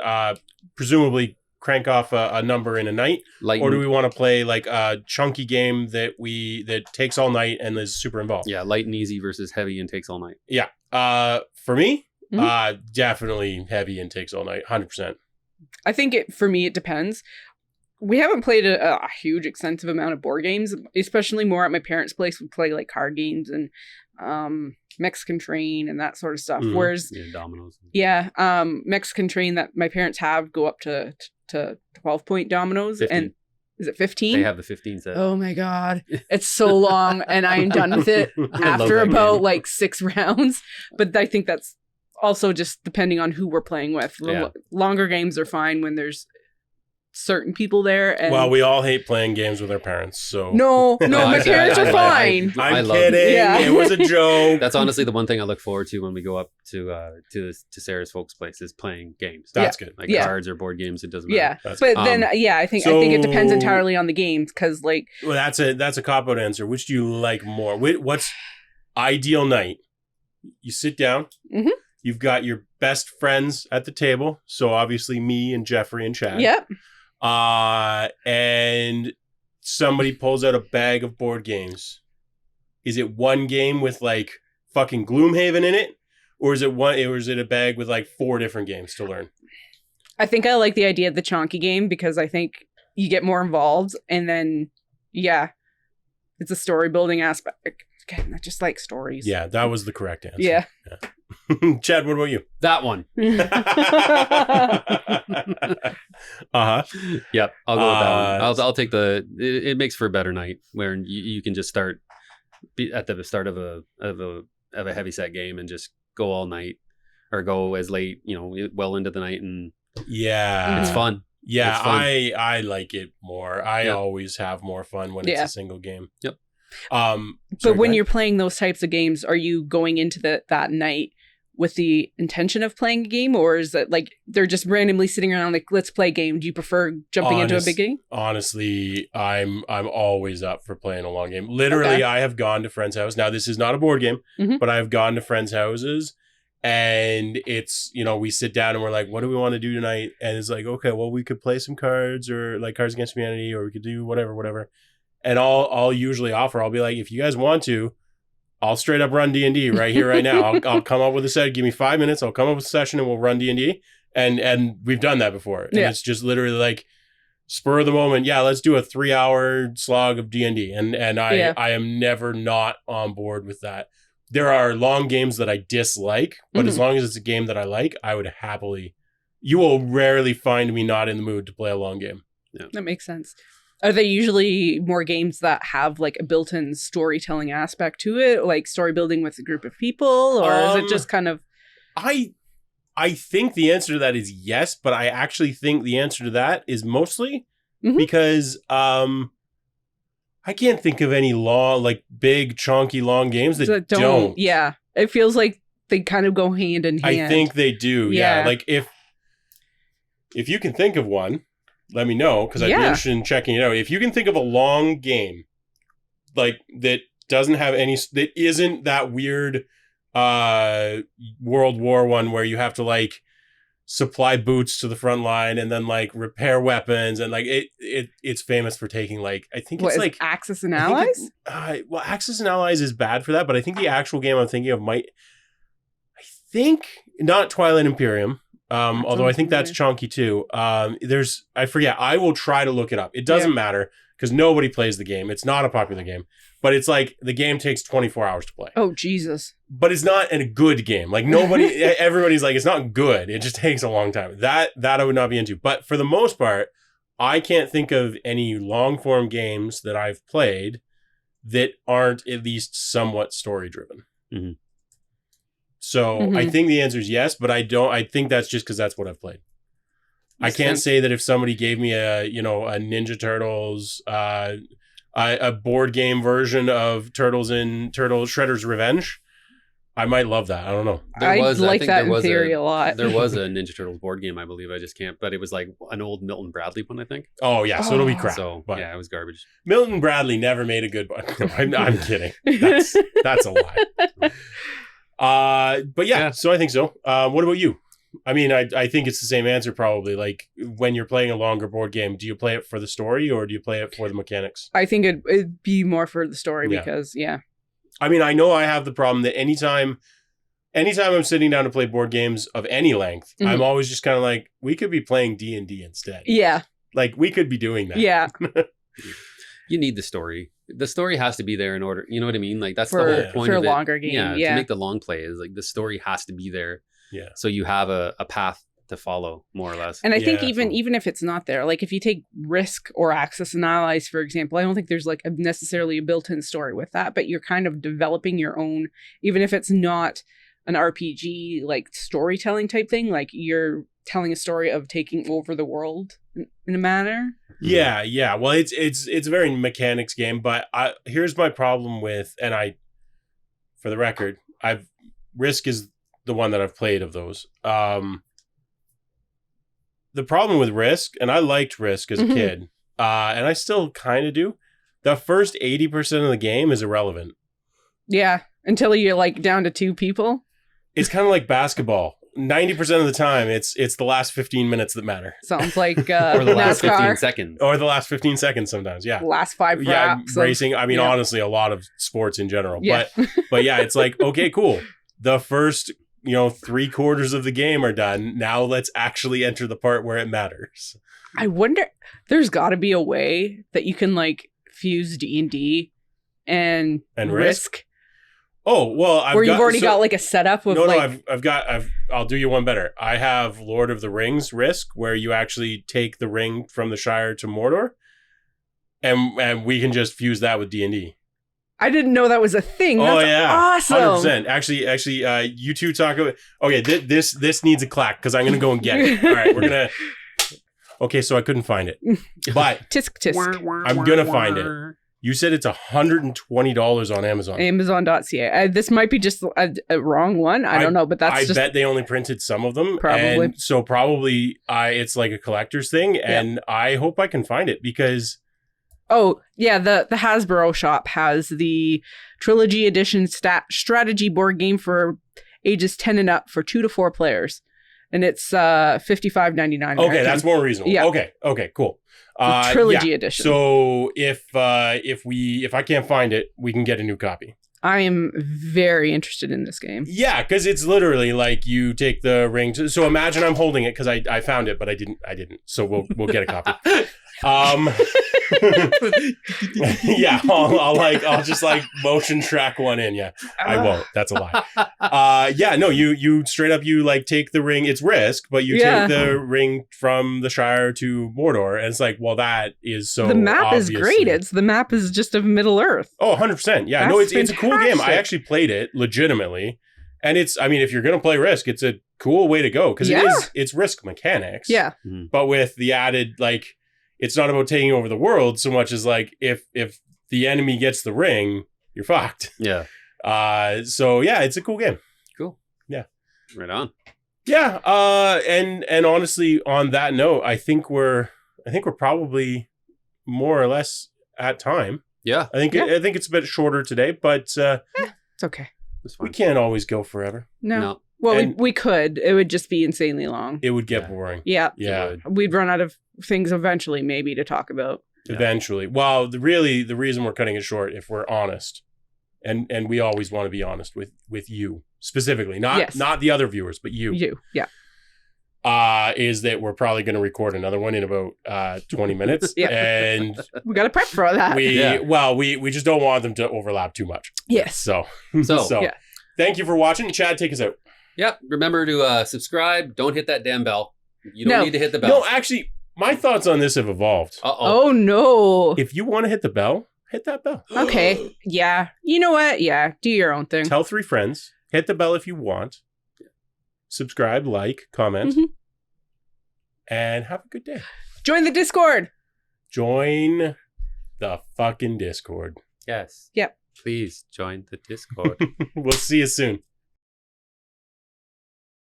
Speaker 1: presumably crank off a number in a night, or do we want to play like a chunky game that takes all night and is super involved?
Speaker 3: Yeah, light and easy versus heavy and takes all night.
Speaker 1: Yeah. For me,
Speaker 2: Mhm.
Speaker 1: definitely heavy and takes all night, 100%.
Speaker 2: I think for me, it depends. We haven't played a huge, extensive amount of board games, especially more at my parents' place. We play like card games and Mexican Train and that sort of stuff.
Speaker 1: Mhm.
Speaker 2: Whereas,
Speaker 3: Yeah, dominoes.
Speaker 2: Mexican Train that my parents have go up to 12-point dominoes.
Speaker 3: 15.
Speaker 2: And is it 15?
Speaker 3: They have the 15 set.
Speaker 2: Oh my God. It's so long and I'm done with it
Speaker 3: I love
Speaker 2: after
Speaker 3: that
Speaker 2: about
Speaker 3: game.
Speaker 2: like 6 rounds. But I think that's also just depending on who we're playing with.
Speaker 3: Yeah.
Speaker 2: Longer games are fine when there's certain people there. And
Speaker 1: Well, we all hate playing games with our parents, so...
Speaker 2: No,
Speaker 3: I
Speaker 2: my
Speaker 3: say-
Speaker 2: parents
Speaker 3: I
Speaker 2: are
Speaker 3: like-
Speaker 2: fine.
Speaker 3: I
Speaker 1: I'm
Speaker 3: love
Speaker 1: kidding.
Speaker 2: Yeah.
Speaker 1: It was a joke.
Speaker 3: That's honestly the one thing I look forward to when we go up to Sarah's folks' place is playing games.
Speaker 1: That's good.
Speaker 3: Like
Speaker 2: Yeah.
Speaker 3: cards or board games. It doesn't matter.
Speaker 2: Yeah,
Speaker 1: That's-
Speaker 2: but then I think it depends
Speaker 1: so-
Speaker 2: entirely on the games because like
Speaker 1: Well, that's a cop-out answer. Which do you like more? What's ideal night? You sit down.
Speaker 2: Mhm.
Speaker 1: You've got your best friends at the table. So obviously me and Jeffrey and Chad.
Speaker 2: yep.
Speaker 1: And somebody pulls out a bag of board games. Is it one game with like fucking Gloomhaven in it? Or is it a bag with like 4 different games to learn?
Speaker 2: I think I like the idea of the chonky game because I think you get more involved and then it's a story building aspect. Again, I just like stories.
Speaker 1: Yeah, that was the correct answer.
Speaker 2: Yeah.
Speaker 1: Chad, what about you?
Speaker 3: That one.
Speaker 1: Uh-huh.
Speaker 3: Yep, I'll go with that one.
Speaker 1: Uh,
Speaker 3: I'll take it makes for a better night where you can just be at the start of a heavy set game and just go all night or go as late, well into the night, and
Speaker 1: Yeah.
Speaker 3: it's fun.
Speaker 1: Yeah,
Speaker 3: It's fun.
Speaker 1: I like it more. I
Speaker 3: Yeah.
Speaker 1: always have more fun when it's
Speaker 2: Yeah.
Speaker 1: a single game.
Speaker 3: Yep.
Speaker 1: Sorry,
Speaker 2: But when
Speaker 1: go
Speaker 2: you're playing those types of games, are you going into that night with the intention of playing a game, or is it like they're just randomly sitting around like, let's play a game? Do you prefer jumping into a big game?
Speaker 1: Honestly, I'm always up for playing a long game. Literally,
Speaker 2: Okay.
Speaker 1: I have gone to friends' house. Now, this is not a board game,
Speaker 2: Mhm.
Speaker 1: but I've gone to friends' houses, and it's, we sit down and we're like, what do we want to do tonight? And it's like, okay, well, we could play some cards or like Cards Against Humanity, or we could do whatever. And I'll usually offer, I'll be like, if you guys want to, I'll straight up run D&D right here, right now. I'll come up with a set. Give me 5 minutes. I'll come up with a session and we'll run D&D. And we've done that before. And
Speaker 2: Yeah.
Speaker 1: it's just literally like spur of the moment. Yeah, let's do a 3-hour slog of D&D. And I am never not on board with that. There are long games that I dislike, but as long as it's a game that I like, I would happily. You will rarely find me not in the mood to play a long game.
Speaker 2: That makes sense. Are they usually more games that have like a built-in storytelling aspect to it, like story building with a group of people, or is it just kind of?
Speaker 1: I think the answer to that is yes, but I actually think the answer to that is mostly
Speaker 2: Mhm.
Speaker 1: because I can't think of any long, like big, chunky, long games that don't.
Speaker 2: Yeah, it feels like they kind of go hand in hand.
Speaker 1: I think they do. Yeah.
Speaker 2: Yeah.
Speaker 1: Like if you can think of one, let me know because I'd be
Speaker 2: Yeah.
Speaker 1: interested in checking it out. If you can think of a long game, like that doesn't have any, that isn't that weird World War one where you have to like supply boots to the front line and then like repair weapons and like it's famous for taking like I think
Speaker 2: What,
Speaker 1: it's
Speaker 2: is
Speaker 1: like
Speaker 2: Axis and
Speaker 1: I think
Speaker 2: Allies?
Speaker 1: well, Axis and Allies is bad for that, but I think the actual game I'm thinking of might, I think not Twilight Imperium. Although I
Speaker 2: sounds
Speaker 1: think that's chunky too. I forget. I will try to look it up. It doesn't matter because nobody plays the game. It's not a popular game, but it's like the game takes 24 hours to play.
Speaker 2: Oh Jesus!
Speaker 1: But it's not a good game. Like everybody's like, it's not good. It just takes a long time. That I would not be into. But for the most part, I can't think of any long form games that I've played that aren't at least somewhat story driven.
Speaker 3: Mhm.
Speaker 1: So I think the answer is yes, but I think that's just because that's what I've played. I can't say that if somebody gave me a Ninja Turtles, a board game version of Turtles Shredder's Revenge, I might love that. I don't know.
Speaker 2: I like that in theory a lot.
Speaker 3: There was a Ninja Turtles board game, I believe. I just can't. But it was like an old Milton Bradley one, I think.
Speaker 1: Oh yeah, so it'll be crap.
Speaker 3: So
Speaker 1: but
Speaker 3: yeah, it was garbage.
Speaker 1: Milton Bradley never made a good one. No, I'm kidding. That's a lie. But yeah, so I think so. What about you? I mean, I think it's the same answer probably. Like when you're playing a longer board game, do you play it for the story or do you play it for the mechanics?
Speaker 2: I think it'd be more for the story because
Speaker 1: I mean, I know I have the problem that anytime I'm sitting down to play board games of any length, I'm always just kind of like, we could be playing D&D instead.
Speaker 2: Yeah.
Speaker 1: Like we could be doing that.
Speaker 2: Yeah.
Speaker 3: You need the story. The story has to be there in order. You know what I mean? Like that's
Speaker 2: For-
Speaker 3: the whole point
Speaker 2: for a
Speaker 3: of it.
Speaker 2: longer game, yeah.
Speaker 3: To make the long play is like the story has to be there.
Speaker 1: Yeah.
Speaker 3: So you have a path to follow, more or less.
Speaker 2: And I think
Speaker 1: Yeah.
Speaker 2: even if it's not there, like if you take Risk or Axis and Allies, for example, I don't think there's like necessarily a built-in story with that, but you're kind of developing your own, even if it's not an RPG like storytelling type thing, like you're telling a story of taking over the world in a manner.
Speaker 1: Yeah. Well, it's a very mechanics game, but here's my problem with, and for the record, Risk is the one that I've played of those. The problem with Risk, and I liked Risk as a kid, and I still kind of do, the first 80% of the game is irrelevant.
Speaker 2: Yeah, until you're like down to 2 people.
Speaker 1: It's kind of like basketball. 90% of the time, it's the last 15 minutes that matter.
Speaker 2: Sounds like
Speaker 3: or the last 15
Speaker 2: NASCAR.
Speaker 3: seconds.
Speaker 1: Or the last 15 seconds sometimes, yeah.
Speaker 2: Last 5
Speaker 1: Yeah,
Speaker 2: laps. of-
Speaker 1: racing. I mean,
Speaker 2: yeah.
Speaker 1: honestly, a lot of sports in general.
Speaker 2: Yeah.
Speaker 1: But yeah, it's like, okay, cool. The first, 3/4 of the game are done. Now let's actually enter the part where it matters.
Speaker 2: I wonder, there's got to be a way that you can like fuse D&D and Risk.
Speaker 1: Oh, well,
Speaker 2: Where you've already got like a setup of
Speaker 1: I'll do you one better. I have Lord of the Rings Risk, where you actually take the ring from the Shire to Mordor, and we can just fuse that with D&D.
Speaker 2: I didn't know that was a thing.
Speaker 1: Oh
Speaker 2: That's
Speaker 1: yeah,
Speaker 2: awesome.
Speaker 1: 100%. Actually, you two talk about. Okay, this needs a clack because I'm gonna go and get it. All right, we're gonna. Okay, so I couldn't find it, but
Speaker 2: Tisk tisk.
Speaker 1: I'm gonna find it. You said it's $120 on Amazon.
Speaker 2: Amazon.ca. This might be just a wrong one. I don't know, but that's
Speaker 1: I
Speaker 2: just
Speaker 1: bet they only printed some of them.
Speaker 2: Probably.
Speaker 1: And so probably it's like a collector's thing. And I hope I can find it because.
Speaker 2: Oh, yeah. The Hasbro shop has the Trilogy Edition strategy board game for ages 10 and up for 2 to 4 players. And it's $55.99.
Speaker 1: Okay, that's more reasonable.
Speaker 2: Yeah.
Speaker 1: Okay, cool.
Speaker 2: The Trilogy Edition.
Speaker 1: So if I can't find it, we can get a new copy.
Speaker 2: I am very interested in this game.
Speaker 1: Yeah, because it's literally like you take the ring. So imagine I'm holding it because I found it, but I didn't. So we'll get a copy. Yeah, I'll just like motion track one in. Yeah, I won't. That's a lie. Yeah, no, you straight up you like take the ring. It's Risk, but you take the ring from the Shire to Mordor, and it's like, well, that is so.
Speaker 2: The map is
Speaker 1: obviously-
Speaker 2: great. The map is just of Middle Earth.
Speaker 1: Oh, 100%. Yeah,
Speaker 2: That's
Speaker 1: no, it's a cool game. I
Speaker 2: fantastic.
Speaker 1: actually played it legitimately. And if you're going to play Risk, it's a cool way to go because it's Risk mechanics.
Speaker 2: Yeah.
Speaker 1: But with the added, like, it's not about taking over the world so much as like, if the enemy gets the ring, you're fucked.
Speaker 3: Yeah.
Speaker 1: So yeah, it's a cool game.
Speaker 3: Cool.
Speaker 1: Yeah.
Speaker 3: Right on.
Speaker 1: Yeah. And honestly, on that note, I think we're probably more or less at time.
Speaker 3: Yeah.
Speaker 1: I think it's a bit shorter today, but
Speaker 2: It's okay.
Speaker 3: That's
Speaker 1: we
Speaker 3: fine.
Speaker 1: can't always go forever.
Speaker 2: No. Well,
Speaker 1: And-
Speaker 2: we could. It would just be insanely long.
Speaker 1: It would get
Speaker 3: Yeah.
Speaker 1: boring.
Speaker 2: Yeah.
Speaker 1: Yeah,
Speaker 2: We'd run out of things eventually, maybe, to talk about.
Speaker 3: Yeah.
Speaker 1: eventually. Well, the reason we're cutting it short, if we're honest, and we always want to be honest with you specifically, not the other viewers, but you.
Speaker 2: Yeah.
Speaker 1: Is that we're probably going to record another one in about 20 minutes,
Speaker 2: Yeah.
Speaker 1: and
Speaker 2: We got to prep for that.
Speaker 1: we just don't want them to overlap too much.
Speaker 2: Yes.
Speaker 1: So
Speaker 2: Yeah.
Speaker 1: Thank you for watching. Chad, take us out.
Speaker 3: Yep. Remember to subscribe. Don't hit that damn bell. You don't
Speaker 2: No.
Speaker 3: need to hit the bell.
Speaker 1: No, actually, my thoughts on this have evolved.
Speaker 3: Uh-oh.
Speaker 2: Oh, no.
Speaker 1: If you want to hit the bell, hit that bell.
Speaker 2: Okay. Yeah. You know what? Yeah. Do your own thing.
Speaker 1: Tell 3 friends. Hit the bell if you want. Subscribe, like, comment,
Speaker 2: Mhm.
Speaker 1: and have a good day.
Speaker 2: Join the Discord.
Speaker 1: Join the fucking Discord.
Speaker 3: Yes.
Speaker 2: Yep.
Speaker 3: Please join the Discord.
Speaker 1: We'll see you soon.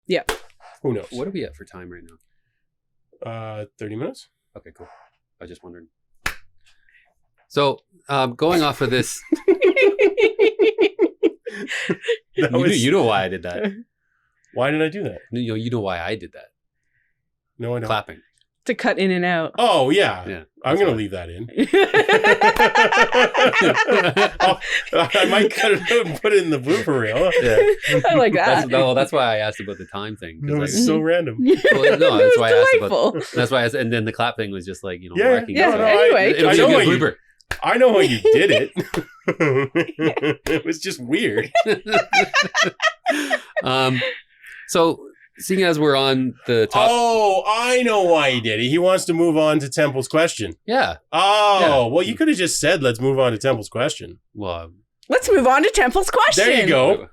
Speaker 2: Yeah.
Speaker 1: Who knows?
Speaker 3: What are we at for time right now?
Speaker 1: 30 minutes?
Speaker 3: Okay, cool. I was just wondering. So, going off of this, you know why I did that.
Speaker 1: Why did I do that?
Speaker 3: You know why I did that.
Speaker 1: No, I don't.
Speaker 3: Clapping.
Speaker 2: To cut in and out.
Speaker 1: Oh, yeah.
Speaker 3: Yeah.
Speaker 1: I'm
Speaker 3: that's
Speaker 1: going to
Speaker 3: why.
Speaker 1: leave that in. I might cut it out and put it in the blooper reel.
Speaker 3: Yeah.
Speaker 2: I like that.
Speaker 3: That's why I asked about the time thing. 'cause
Speaker 1: That
Speaker 3: I-
Speaker 1: was so random.
Speaker 3: Well, no, that's why I asked about.
Speaker 2: Delightful.
Speaker 3: That's why and then the clap thing was just like,
Speaker 1: Yeah,
Speaker 3: whacking
Speaker 2: Yeah.
Speaker 3: it. So
Speaker 2: Anyway.
Speaker 3: it was
Speaker 1: I
Speaker 3: a
Speaker 1: know
Speaker 3: good
Speaker 1: how you-
Speaker 3: blooper.
Speaker 1: I know how you did it. It was just weird.
Speaker 3: So seeing as we're on the top,
Speaker 1: Oh, I know why he did it. He wants to move on to Temple's question.
Speaker 3: yeah.
Speaker 1: Oh,
Speaker 3: Yeah.
Speaker 1: well, you could have just said, let's move on to Temple's question.
Speaker 3: Well,
Speaker 2: Let's move on to Temple's question.
Speaker 1: There you go.